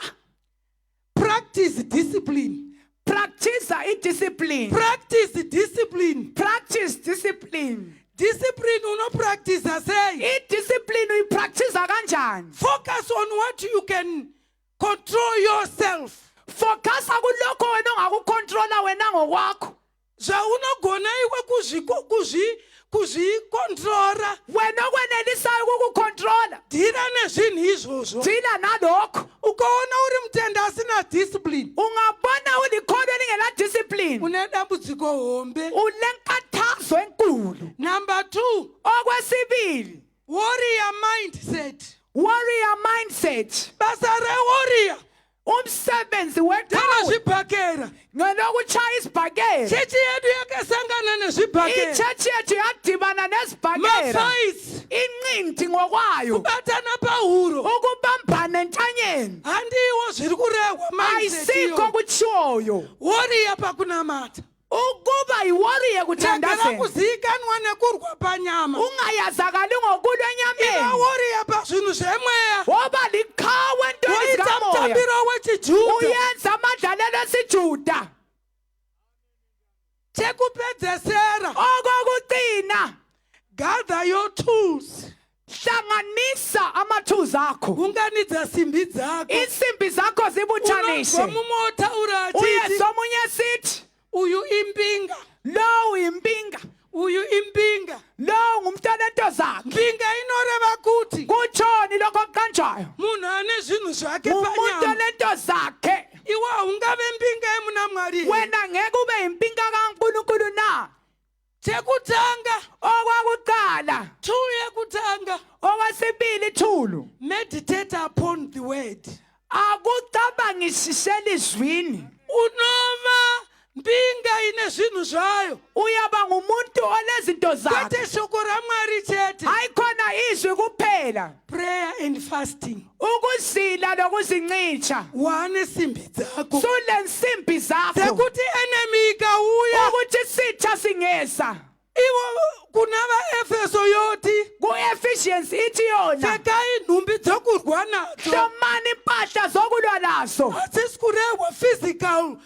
Practice discipline. practice idiscipline Practice discipline. practice discipline Discipline unopractice sei. idiscipline uyipractice kanjani Focus on what you can control yourself. focusa kulokho wena ongakucontrola wena ngokwakho Zvaunogona iwe kuzvikontrora. wena okwenelisayo ukukucontrola Dhira nezvinhu izvozvo. dila nalokho Ukaona uri mutenda asina discipline. ungabona ulikhono elingela discipline Une dambudziko hombe. ulenkathazo enkulu Number 2. okwesibili Warrior mindset. warrior mindset Basa rewarrior. umsebenzi Tana weqhawe zvibhakera. ngelokuchaya isibhakera Chechi yedu yakasangana nezvibhakera. ichechi yethu yadibana nezibhakera Ma-fights. inqindi ngokwayo Kubatana pahuro. ukubambana entanyeni Handiwo zviri kurehwa mindset ayisikho iyo. kutshiwoyo Warrior pakunamata. ukuba yiwariye Tegera kuthandazela kuzikanwa nekurwa panyama. ungayazakali ngokulwa Iva enyameni warrior pazvinhu zvemweya. woba liqhawe entweni Woita zikamoya mutambiro wechiJudha. uyenza amadlalelo esijuda Chekupedzesera. okokucina Gather your tools. hlanganisa amathuzi akho Unganidza simbi dzako. insimbi zakho zibuthanishe Unonzwa mumotaura achiti uyeso omunye sithi uyu impinga. lo uyimpinga Uyu impinga. lo ngumntwana ento zakhe Mpinga inoreva kuti kutshoni lokho okuqanjwayo munhu ane zvinhu zvake umuntu panyama. olento zakhe Iwe haungave mpinga yemuna Mwari. wena ngeke ube yimpinga kaNkulunkulu na Chekutanga. okwakuqala 2 yekutanga. okwesibili thulu Meditate upon the word. akucabangisiseli izwini Unova mpinga ine zvinhu zvayo. uyaba ngumuntu olezinto zakhe Kwete shoko raMwari chete. ayikhona izwi kuphela Prayer and fasting. ukuzila lokuzincitsha Wane simbi dzako. sule nsimbi zakho Sekuti enemy ikauya. ukuthi sitha singeza Iwo kuna vaEfeso yoti. ku-Ephesians ithi yona Pfekai nhumbi dzokurwa nadzo. hlomani impahla zokulwa nazo Hatisi kurehwa physical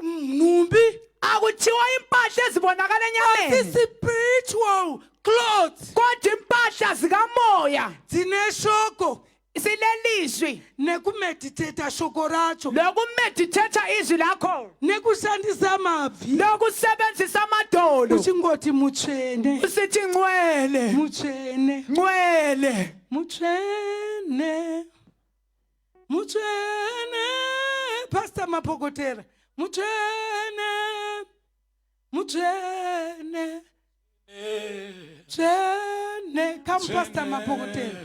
nhumbi. akuthiwa impahla ezibonakala Asi enyameni spiritual clothes. kodwa impahla zikamoya Dzine shoko. silelizwi nekumeditata shoko racho lokumedithatha izwi lakho nekushandisa mabvi lokusebenzisa amadolo uchingoti mutsvene usithi ngcwele mutsvene ngcwele mutsvene mutsvene Pastor Mapokotera mutsvene mutsvene mutsvene come Pastor Mapokotera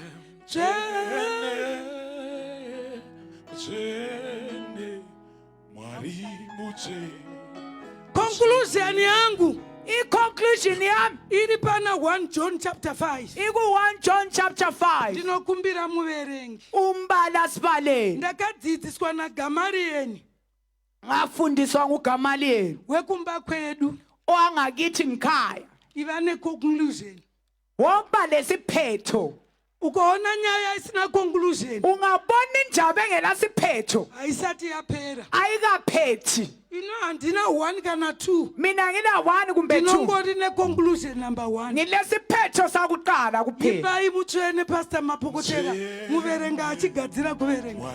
conclusion yangu i-conclusion yami iri pana 1 John chapter 5 iku-1 John chapter 5 ndinokumbira muverengi umbala sibaleni ndakadzidziswa naGamariyeni ngafundiswa nguGamaliyeli wekumba kwedu owangakithi ngikhaya iva neconclusion womba lesiphetho ukoona nyaya isina conclusion ungabona indaba engelasiphetho ayisati yaphera ayikaphethi ino handina 1 kana 2 mina ngina 1 kumbe 2 ndinongori neconclusion number 1 ngilesiphetho sakuqala kuphela ipai mutsvene Pastor Mapokotera muverenga achigadzira kuverenga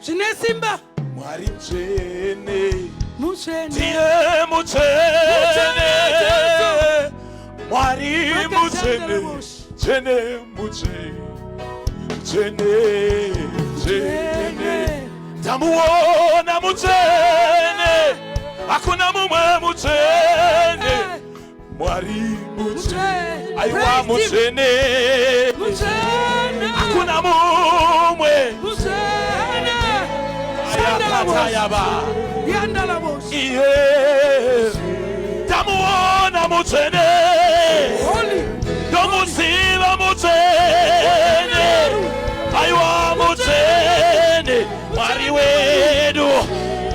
zvine simba Mwari mtsvene mutsvene ndiye mutsvene Mwari mutsvene tsvene mutsvene tamuona mutsvene hakuna mumwe mutsvene Mwari mutsvene aiwa mutsvene hakuna mumwe mutsvene ayakatayaba yandalabos iye tamuona mutsvene tomuziva mutsvene aiwa mutsvene Mwari wedu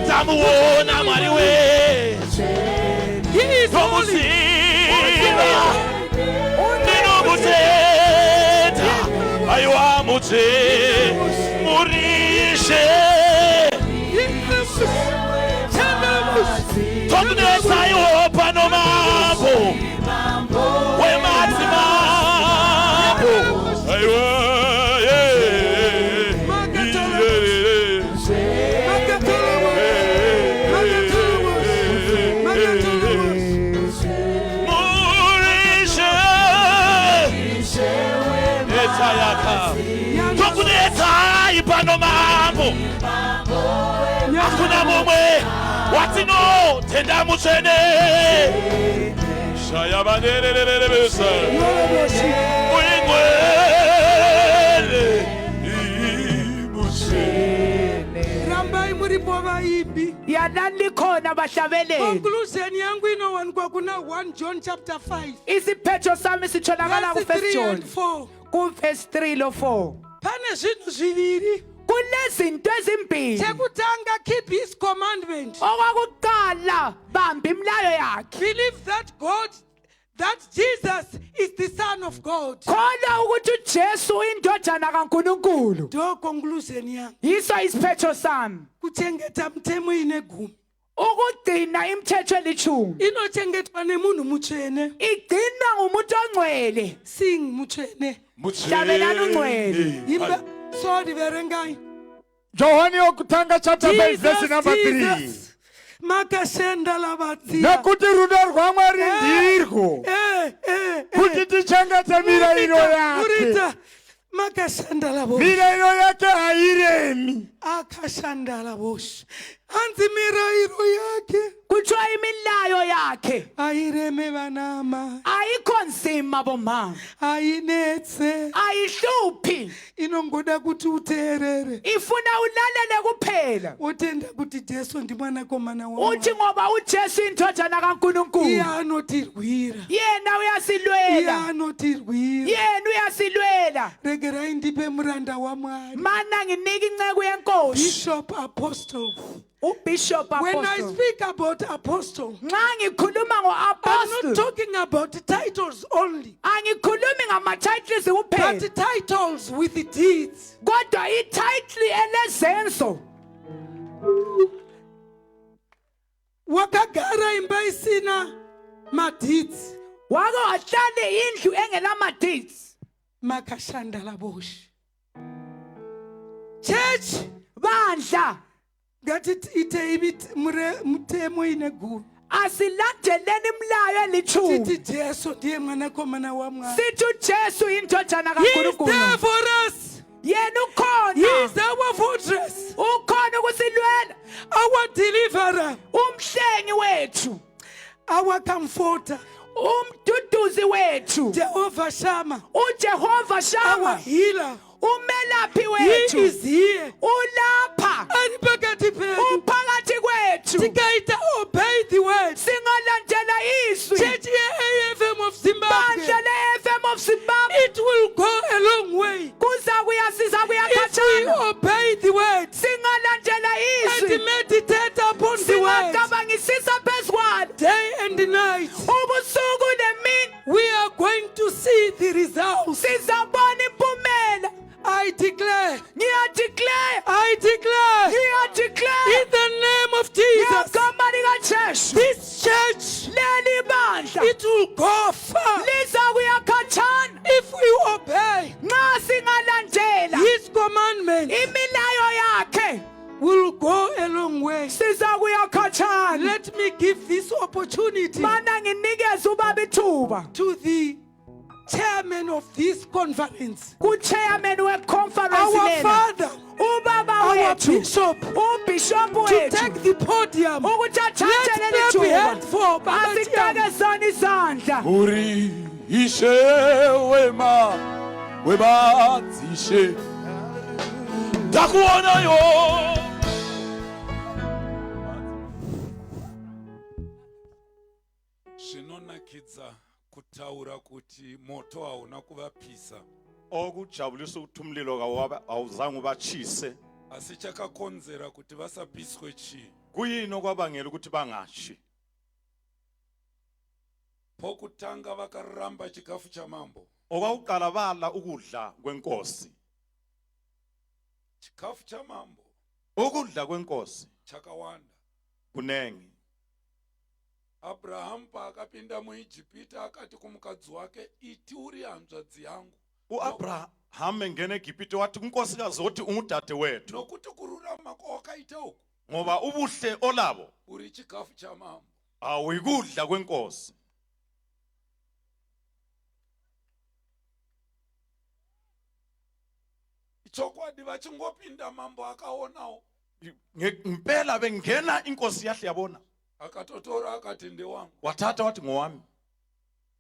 tamuona Mwari wedu tomuziva ndinomutenda aiwa mutsvene murishe tokunetsaiwo pano mambo wemadzimambo aiwa tokunetsai pano mambo hakuna mumwe watinotenda mutsvene shayabanerereresa uingwele imutsvene rambai muripo vaimbi yanandikhona bahlabeleli conclusion yangu inowanikwa kuna 1 John chapter 5 isiphetho sami sitholakala verse ku-1 3 John and 4 ku-verse 3 lo-4 pane zvinhu zviviri kunezinto ezimbili chekutanga keep his commandment okwakuqala bamba imilayo yakhe believe that Jesus is the Son of God. kholwa ukuthi uJesu indodana kaNkulunkulu Do conclusion yangu yiso isiphetho sami kuchengeta mtemo inegumi ukugcina imithetho elithumi inochengetwa nemunhu mutsvene igcinwa ngumuntu ongcwele sing mutsvene hlabelani ungcwele imba sorry verengai Johani yokutanga chapter 5 verse number 3. makashenda lavadziya Nekuti rudo rwaMwari ndirwo kuti tichengete mirayiro yake. urita makashanda lavo Mirayiro yake hairemi. akashanda lavosha hanzi mirayiro yake kuthiwa imilayo yakhe aireme vanama ayikho nzima bomama ainetse ayihluphi inongoda kuti uteerere ifuna ulalele kuphela utenda kuti Jesu ndimwanakomana uthi ngoba uJesu indodana kaNkulunkulu iye anotirwira yena uyasilwela iye anotirwira yena uyasilwela regerai ndipe muranda waMwari mana nginike inceke yenkosi Bishop Apostle. uBishop When I Apostle speak about apostle, nxa ngikhuluma I'm not ngo-apostle talking about titles only, angikhulumi ngama-titles kuphela but titles with deeds. kodwa ititle elezenzo wakagara imba isina maditsi wake wahlala indlu engenamaditsi makashanda laboshi. Church bandla ngathi ite ibit mthemo ineguru. asilandeleni imlayo elithumi Sithi Jesu ndiye mwana komana wamwa. sithi uJesu indodana He is there kaNkulunkulu for us. yena He ukhona is our fortress, ukhona ukusilwela our deliverer, umhlengi wethu our comforter, umduduzi wethu Jehovah Shammah, uJehova our Shama healer. umelaphi He wethu is here. ulapha Ari phakathi pethu. uphakathi kwethu Tikaita obey the word. singalandela izwi Church AFM of Zimbabwe. bandla le-FM of Zimbabwe It will go a long way kuza kuyasiza if we kuyakhatshana obey the word singalandela and izwi meditate upon the word singacabangisisa phezu kwalo day and night. ubusuku nemini We are going to see the results. sizabona impumela I declare, ngiyadeclare I declare, ngiyadeclare in the name of Jesus, ngegama likaJesu this church, leli bandla it will go far liza kuyakhatshana if we obey nxa singalandela His commandments. imilayo yakhe Will go a long way. siza kuyakhatshana Let me give this opportunity mana nginikeze ubaba ithuba to the chairman of this conference, ku-chairman weconference our lena father, ubaba our wethu bishop, ubhishophu to wethu take the podium. ukuthi athathe Let's leli clap thuba hands for Baba Chiangwa. asitakezane izandla uri ishe wema webadzishe ndakuonayo zvinonakidza kutaura kuti moto hauna kuvapisa okujabulisa ukuthi umlilo awuzange ubachise asi chakakonzera kuti vasapiswe chii kuyini okwabangela ukuthi bangashi pokutanga vakaramba chikafu chamambo okwakuqala bala ukudla kwenkosi chikafu chamambo ukudla kwenkosi chakawanda kunengi abrahamu paakapinda muijipita akati kumukadzi wake iti uri hanzvadzi yangu uAbraham engene eGibhite wathi kunkosikazi othi ungudade wethu nokuti kururama kwawakaita uku ngoba ubuhle olabo uri chikafu chamambo awuyikudla kwenkosi chokwadi vachingopinda mambo akaonawo ngempela bengena inkosi yahle yabona akatotora akati ndewangu wathatha wathi ngowami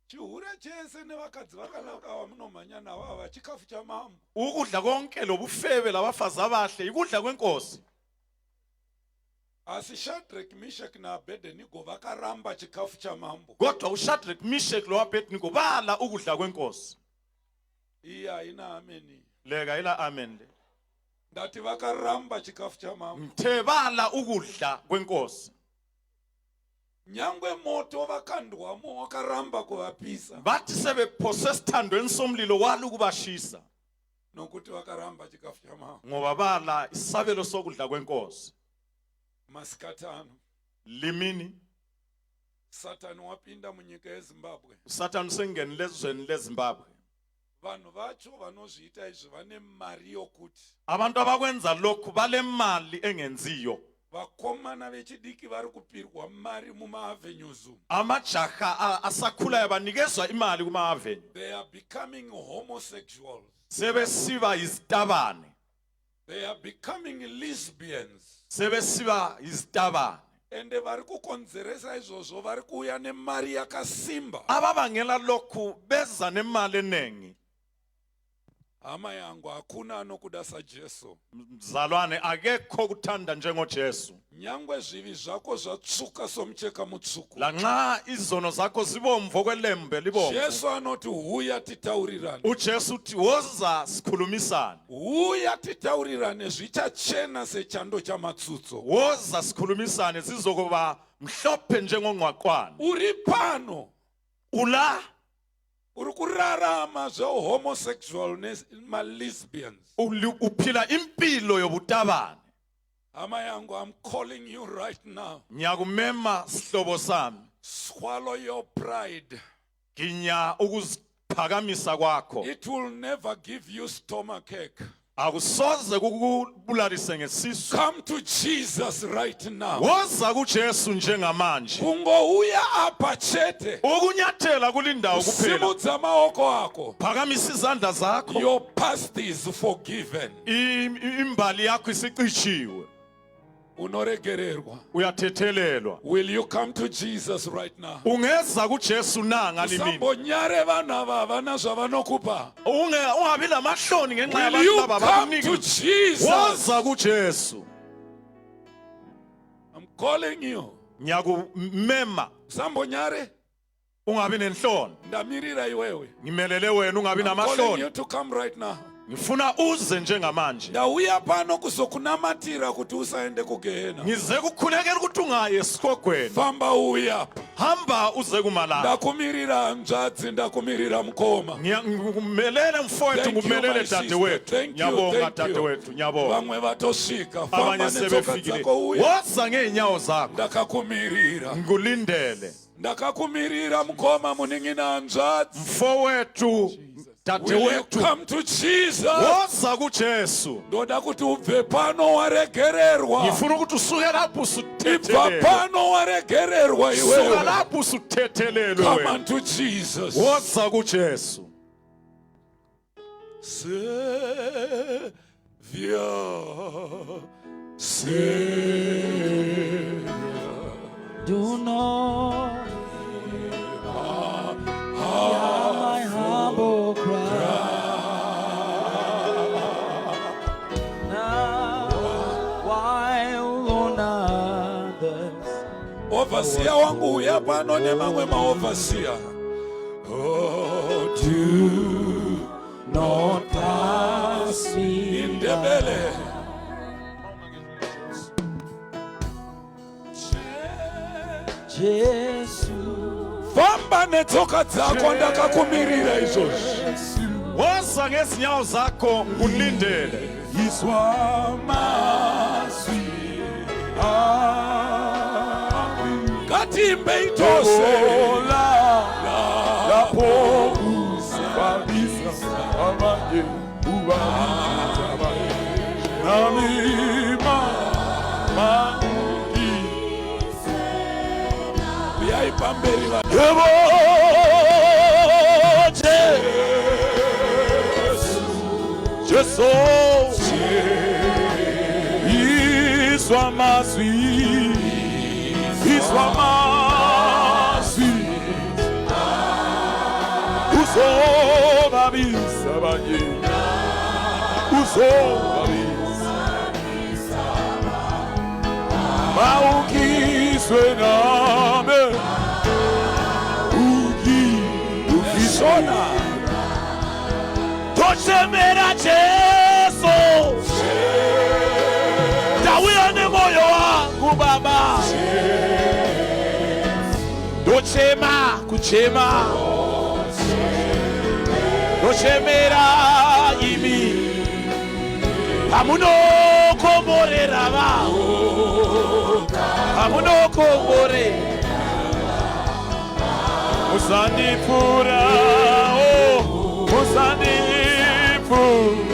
chihure chese nevakadzi vakanaka vamunomhanya navo ava chikafu chamambo ukudla konke lobufebe labafazi abahle ikudla kwenkosi asi Shadrach, Meshach naAbednego vakaramba chikafu chamambo kodwa uShadrach, Meshach loAbednego bala ukudla kwenkosi iya haina ameni lega ila amen le ndati vakaramba chikafu chamambo mthe bala ukudla kwenkosi nyangwe moto vakandwamo wakaramba kuvapisa bathi sebephose sithandweni somlilo wali ukubashisa nokuti vakaramba chikafu chamambo ngoba bala isabelo sokudla kwenkosi masikatano limini satani wapinda munyika yeZimbabwe uSathane sengenile ezweni leZimbabwe vanhu vacho vanozviita izvi vane mari yokuti abantu abakwenza lokhu balemali engenziyo vakomana vechidiki vari kupirwa mari mumaavenues umu amajaha asakhulayo banikezwa imali kuma-avenue they are becoming homosexuals sebesiba izitabane they are becoming lesbians sebesiba izitabane ende vari kukonzeresa izvozvo vari kuuya nemari yakasimba ababangela lokhu beza nemali eningi hama yangu hakuna anokuda saJesu mzalwane akekho kuthanda njengoJesu nyangwe zvivi zvako zvatsuka somucheka mutsvuku lanxa izono zakho zibomvu okwelembe libomvu Jesu anoti huya titaurirane uJesu uthi woza sikhulumisane huya titaurirane zvichachena sechando chamatsutso woza sikhulumisane zizokuba mhlophe njengongqwaqwane uri pano ula uri kurarama zvehomosexual nemalesbians uphila impilo yobutabane Amayango, I'm calling you right now. Ngiyakumema sihlobo sami. Swallow your pride. Ginya ukuziphakamisa kwakho. It will never give you stomachache. Akusoze kukubulalise ngesisu. Come to Jesus right now. Woza kuJesu njengamanje. Ungouya apha chethe. Ukunyathela kulindawo kuphela. Simudza amaboko akho. Phakamisa izandla zakho. Your past is forgiven. Imbali yakho isicishiwe. Unoregererwa. Uyathethelelwa. Will you come to Jesus right now? Ungeza kuJesu nanga limini. Usambonyare vana vana zvavanokupa. Ungabi lamahloni ngenxa Will you yabantu come to Jesus? Woza kuJesu. I'm calling you. Ngiyakumema. Usambonyare. Ungabi nenhloni. Ndamirira iwewe. Ngimelele wena ungabi I'm calling namahloni. you to come right now. Ngifuna uze njengamanje. Ndauya pano kuzokunamatira kuti usaende kugehena. Ngize kukhulekela ukuthi ungaye esikogweni. Famba uya. Hamba uze kumalanga. Ndakumirira hanzvadzi, ndakumirira mukoma. Ngumelele mfowethu, ngumelele dadewethu. Nyabonga dadewethu, nyabonga. Vamwe vatosvika. Famba Abanye netsoka sebefikile. dzako uya. Woza ngeenyawo zakho. Ndakakumirira. Ngulindele. Ndakakumirira mukoma muning'ina hanzvadzi. Mfowethu, Will you dadewethu. come to Jesus? Woza kuJesu. Ndoda kuti ubve pano waregererwa. Ngifuna ukuthi usuke lapho Ibva usuthethelelwe. pano waregererwa Suka iwewe. lapho usuthethelelwe Come wena. unto Jesus. Woza kuJesu. Savior, Savior. Do not hear my humble cry. Now, while on others Overseer wangu uya pano nemamwe maoverseer. Oh, do not pass me Indebele. Jesu. Famba netsoka dzako ndakakumirira izvozvi. Woza ngezinyawo zakho ngulindele. Izwa mazwi ngatimbe itose lapho usibabisa abanye ubaba namima mangi uyai pamberi vanhu. yebo Jesu iswa mazwi uzobabisa abanye uzobabisa bawukiswe nami ukisona tochemera Jesu tawuya nemoyo wangu baba kuchema dochemera imi hamunokomborera vavo hamunokomborera musandipfura musandipfura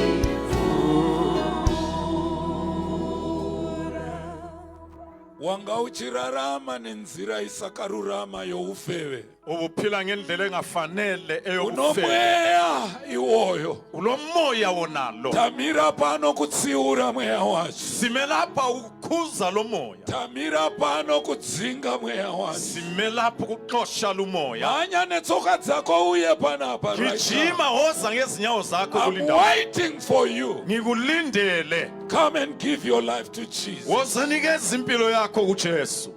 Wanga uchirarama nenzira isakarurama youfeve. Ubuphila ngendlela engafanele eyokufela. Unomweya iwoyo. Ulomoya wonalo. Tamira pano kutsiura mweya wacho. Simelapha ukukhuza lo moya. Tamira pano kudzinga mweya wacho. Simelapha ukuxosha lo moya. Manya netsoka dzako uye panapa right now. Gijima woza ngezinyawo zakho I'm kulindawo. waiting for you. Ngikulindele. Come and give your life to Jesus. Woza nikeza impilo yakho kuJesu.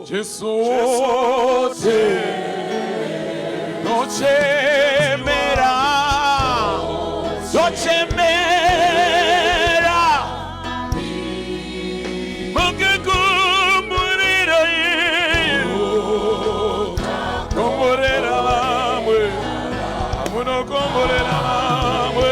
Jesu nochemera mungekumbulira komborera vamwe amunokomborera vamwe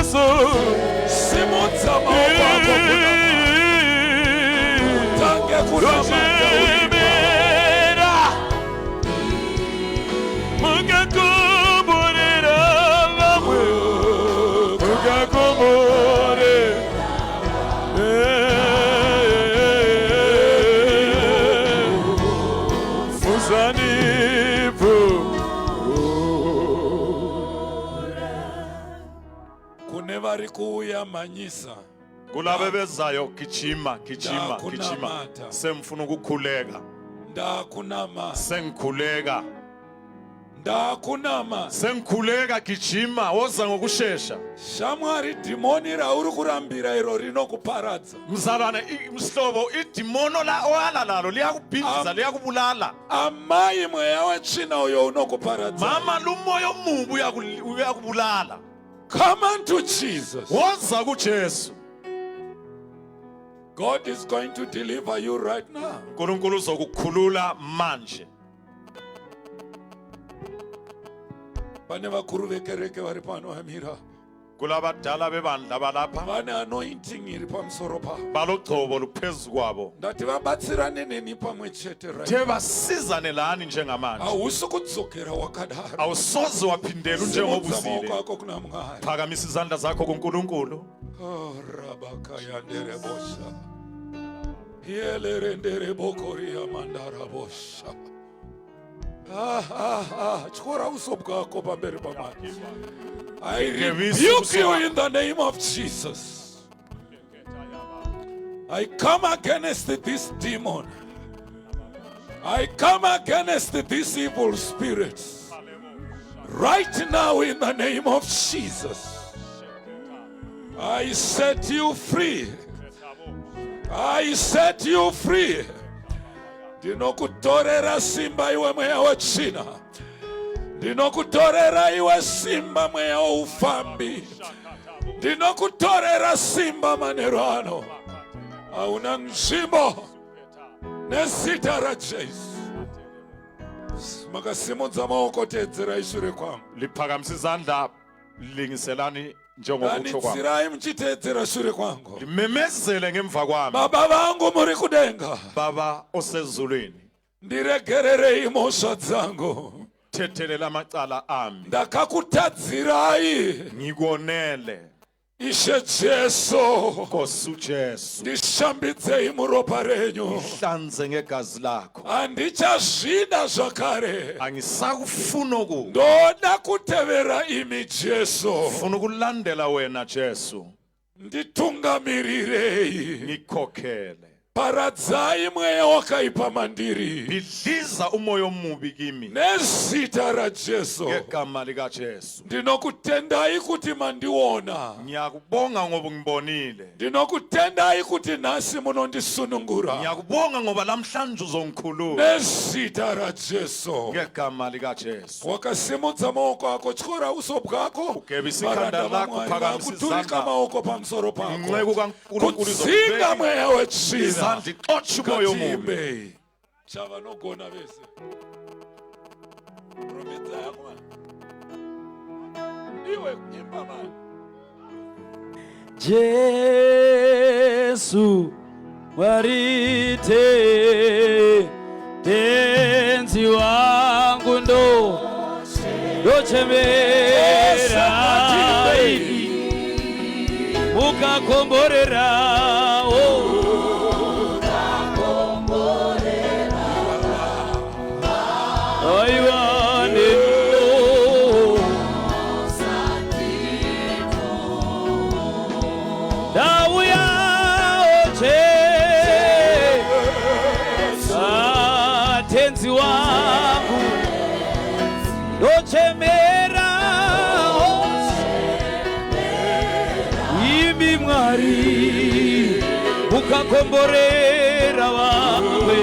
Jesu. simudza maoko ako utange kunamata Kuchemera. Mukakomborera vamwe. Mukakombore. Musanifu. kune vari kuuya manyisa kulabo bezayo gijima Ndakunamata. semfuna ukukhuleka ndakunama sengikhuleka ndakunama sengikhuleka gijima woza ngokusheshsha shamwari dhimoni rauri kurambira iro rinokuparadza mzalwane mhlobo idimono la owala lalo liyakubhiza liyakubulala amai mweya wetsvina uyo unokuparadza mama lumoya omubi uyakubulala come unto Jesus. woza kuJesu God is going to deliver you right now. uNkulunkulu uzokukhulula manje Pane vakuru vekereke vari pano vamira kulabadala bebandla balapha vane anointing iri pamusoro pavo balogcobo luphezu kwabo ndati vabatsirane neni pamwe chete right the basizane lani njengamanje hausi kudzokera wakadaro awusoze waphindela simudza maoko njengobuzile ako kuna mwari phakamisa izandla zakho kuNkulunkulu Oh, rabakayanderebosha yelerenderebokoriya mandarabosha chikora uso bwako pamberi pamwari I rebuke you in the name of Jesus. I come against this demon. I come against these evil spirits. Right now in the name of Jesus. I set you free. I set you free. Ndinokutorera simba iwe mweya wetsvina. Ndinokutorera iwe simba mweya woufambi. Ndinokutorera simba manero ano. Hauna nzvimbo nezita raJesu. Makasimudza maoko teedzerai shure kwangu. liphakamisa izandla lingiselani njengokutsho kwami Ganitsirai muchiteedzera shure kwangu. limemezele ngemva kwami Baba vangu muri kudenga. baba osezulwini Ndiregererei mhosva dzangu. thethelela amacala ami Ndakakutadzirai. ngikuonele Ishe Jesu. Nkosi uJesu Ndishambidzei muropa renyu. hlanze ngegazi lakho Handichazvida zvakare. angisakufuna ukufa Ndoda kutevera imi Jesu. funa ukulandela wena Jesu Nditungamirirei. ngikhokhele Paradzai mweya wakaipa mandiri. bidliza umoya omubi kimi Nezita raJesu. ngegama likaJesu Ndinokutendai kuti mandiona. ngiyakubonga ngoba ngibonile Ndinokutendai kuti nhasi munondisunungura. ngiyakubonga ngoba lamhlanje uzongikhulula Nezita raJesu. ngegama likaJesu Wakasimudza maoko ako tyora uso bwako. Ugebisa ikhanda Varanda lakho, vaMwari phakamisa vakuturika izandla. maoko pamusoro pako. inceku kaNkulunkulu Kudzinga mweya wetsvina. izandla ixotshe umoya omubi Katimbe. Chavanogona vese. Promedza yako man. Iwe imba man. Jesu warite tenzi wangu ndochemera mukakomborera tenzi wangu ndochemera imi Mwari mukakomborera vamwe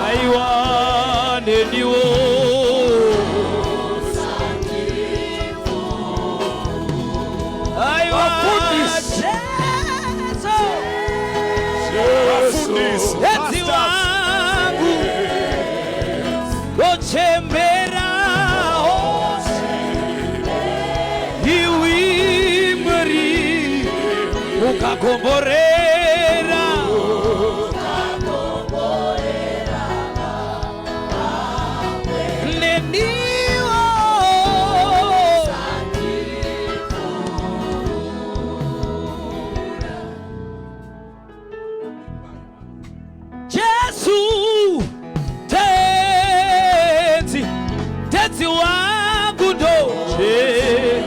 aiwa neniwo aiwa tenzi wangu ndochemera ukakomborera neniwo Jesu tezi wangu ndoje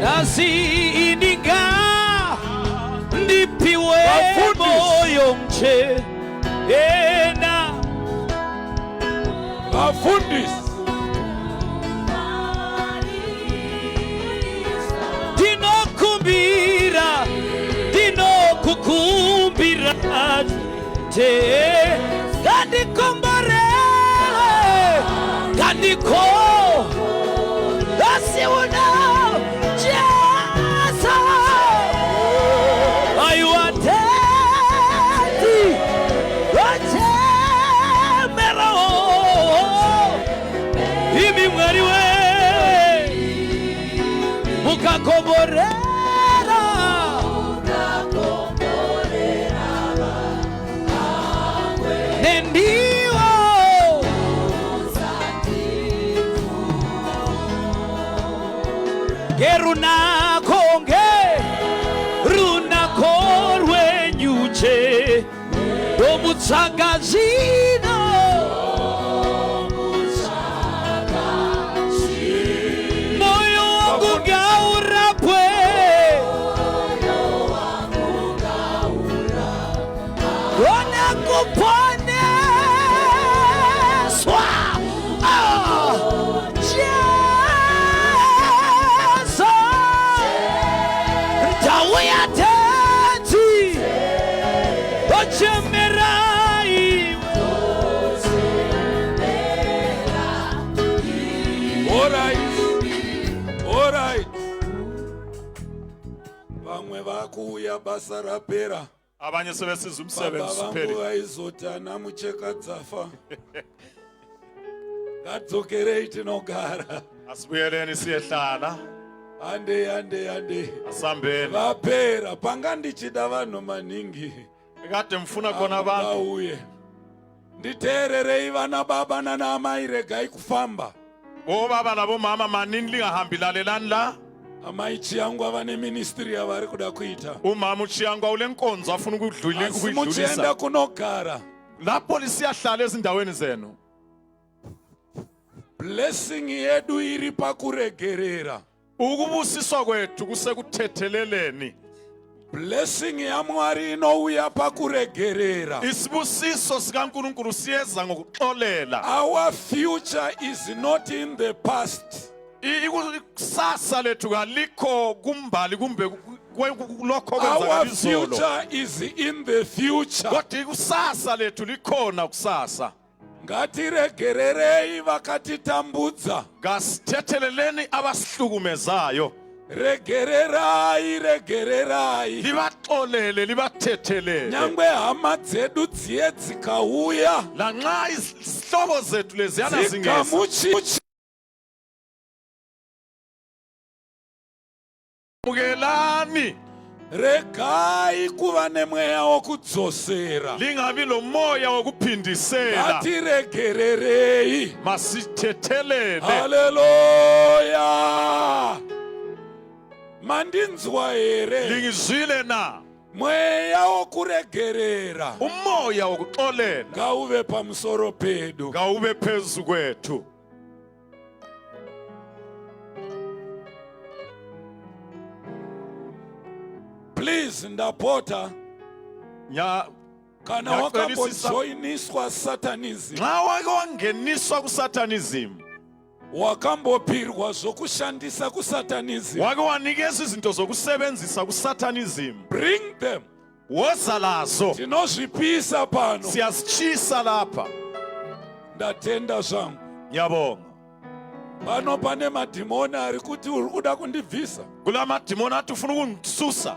nasi ininga ndipiwe moyo mche ena Bafundisi dinokumbira dinokukumbira te kandikomborele kandiko asiuna Jesa ayuateti ochemero imi mwariwe mukakomborera nendiwo gerunakonge runakorwenyuche omutsangazino moyo wangu gaurapwe onakuponeswa Tawiyateti Ochemerai All right. Vamwe vakuuya basa rapera. Abanye sebesiza Baba umsebenzi vangu uphele. vaizotana mucheka dzafa. Gadzokerei tinogara. Asibuyeleni siyehlala. Ande. Asambeni. Vapera panga ndichida vanhu maningi. Kade mfuna khona abantu. Vauye. Nditeererei vana baba nana amai regai kufamba. Baba nabo mama manini lingahambi lalelani la. Amai Chiangwa vane ministry yavari kuda kuita. Umama Chiyangwa ulenkonzo afuna ukudlulisa. Simuchienda kunogara. Lapho lisiyahlala ezindaweni zenu. Blessing yedu iri pakuregerera. Ukubusiswa kwethu kusekuthetheleleni. Blessing ya Mwari inouya pakuregerera. Isibusiso sikaNkulunkulu siyeza ngokuxolela. Our future is not in the past. Ikusasa lethu kalikho kumbali kumbe lokho Our kwenzakala izolo. future is in the future. Kodwa ikusasa lethu likhona kusasa. Ngatiregererei vakatitambudza. Ngasithetheleleni abasihlukumezayo. Regererai. Libaxolele libathethelele. Nyangwe hama dzedu dziye dzikauya. Lanxa izihlobo zethu leziyana zingeza. Dzikamuchi. Mukelani. Regai kuva nemweya wokudzosera. Lingabi lo moya wokuphindisela. Ngatiregererei. Masithethelele. Hallelujah. Mandinzwa here. Lingizwile na. Mweya wokuregerera. Umoya wokuxolela. Ngauve pamusoro pedu. Ngawube phezu kwethu. Please ndapota. Kana wakambojoiniswa satanism. Nxa wake wangeniswa kusatanism. Wakambopirwa zokushandisa kusatanism. Wake wanikeza izinto zokusebenzisa kusatanism. Bring them. Woza lazo. Tinozvipisa pano. Siyazitshisa lapha. Ndatenda zvangu. Ngiyabonga. Pano pane madhimoni ari kuti uri kuda kundibvisa. Kula madhimoni ati ufuna kundisusa.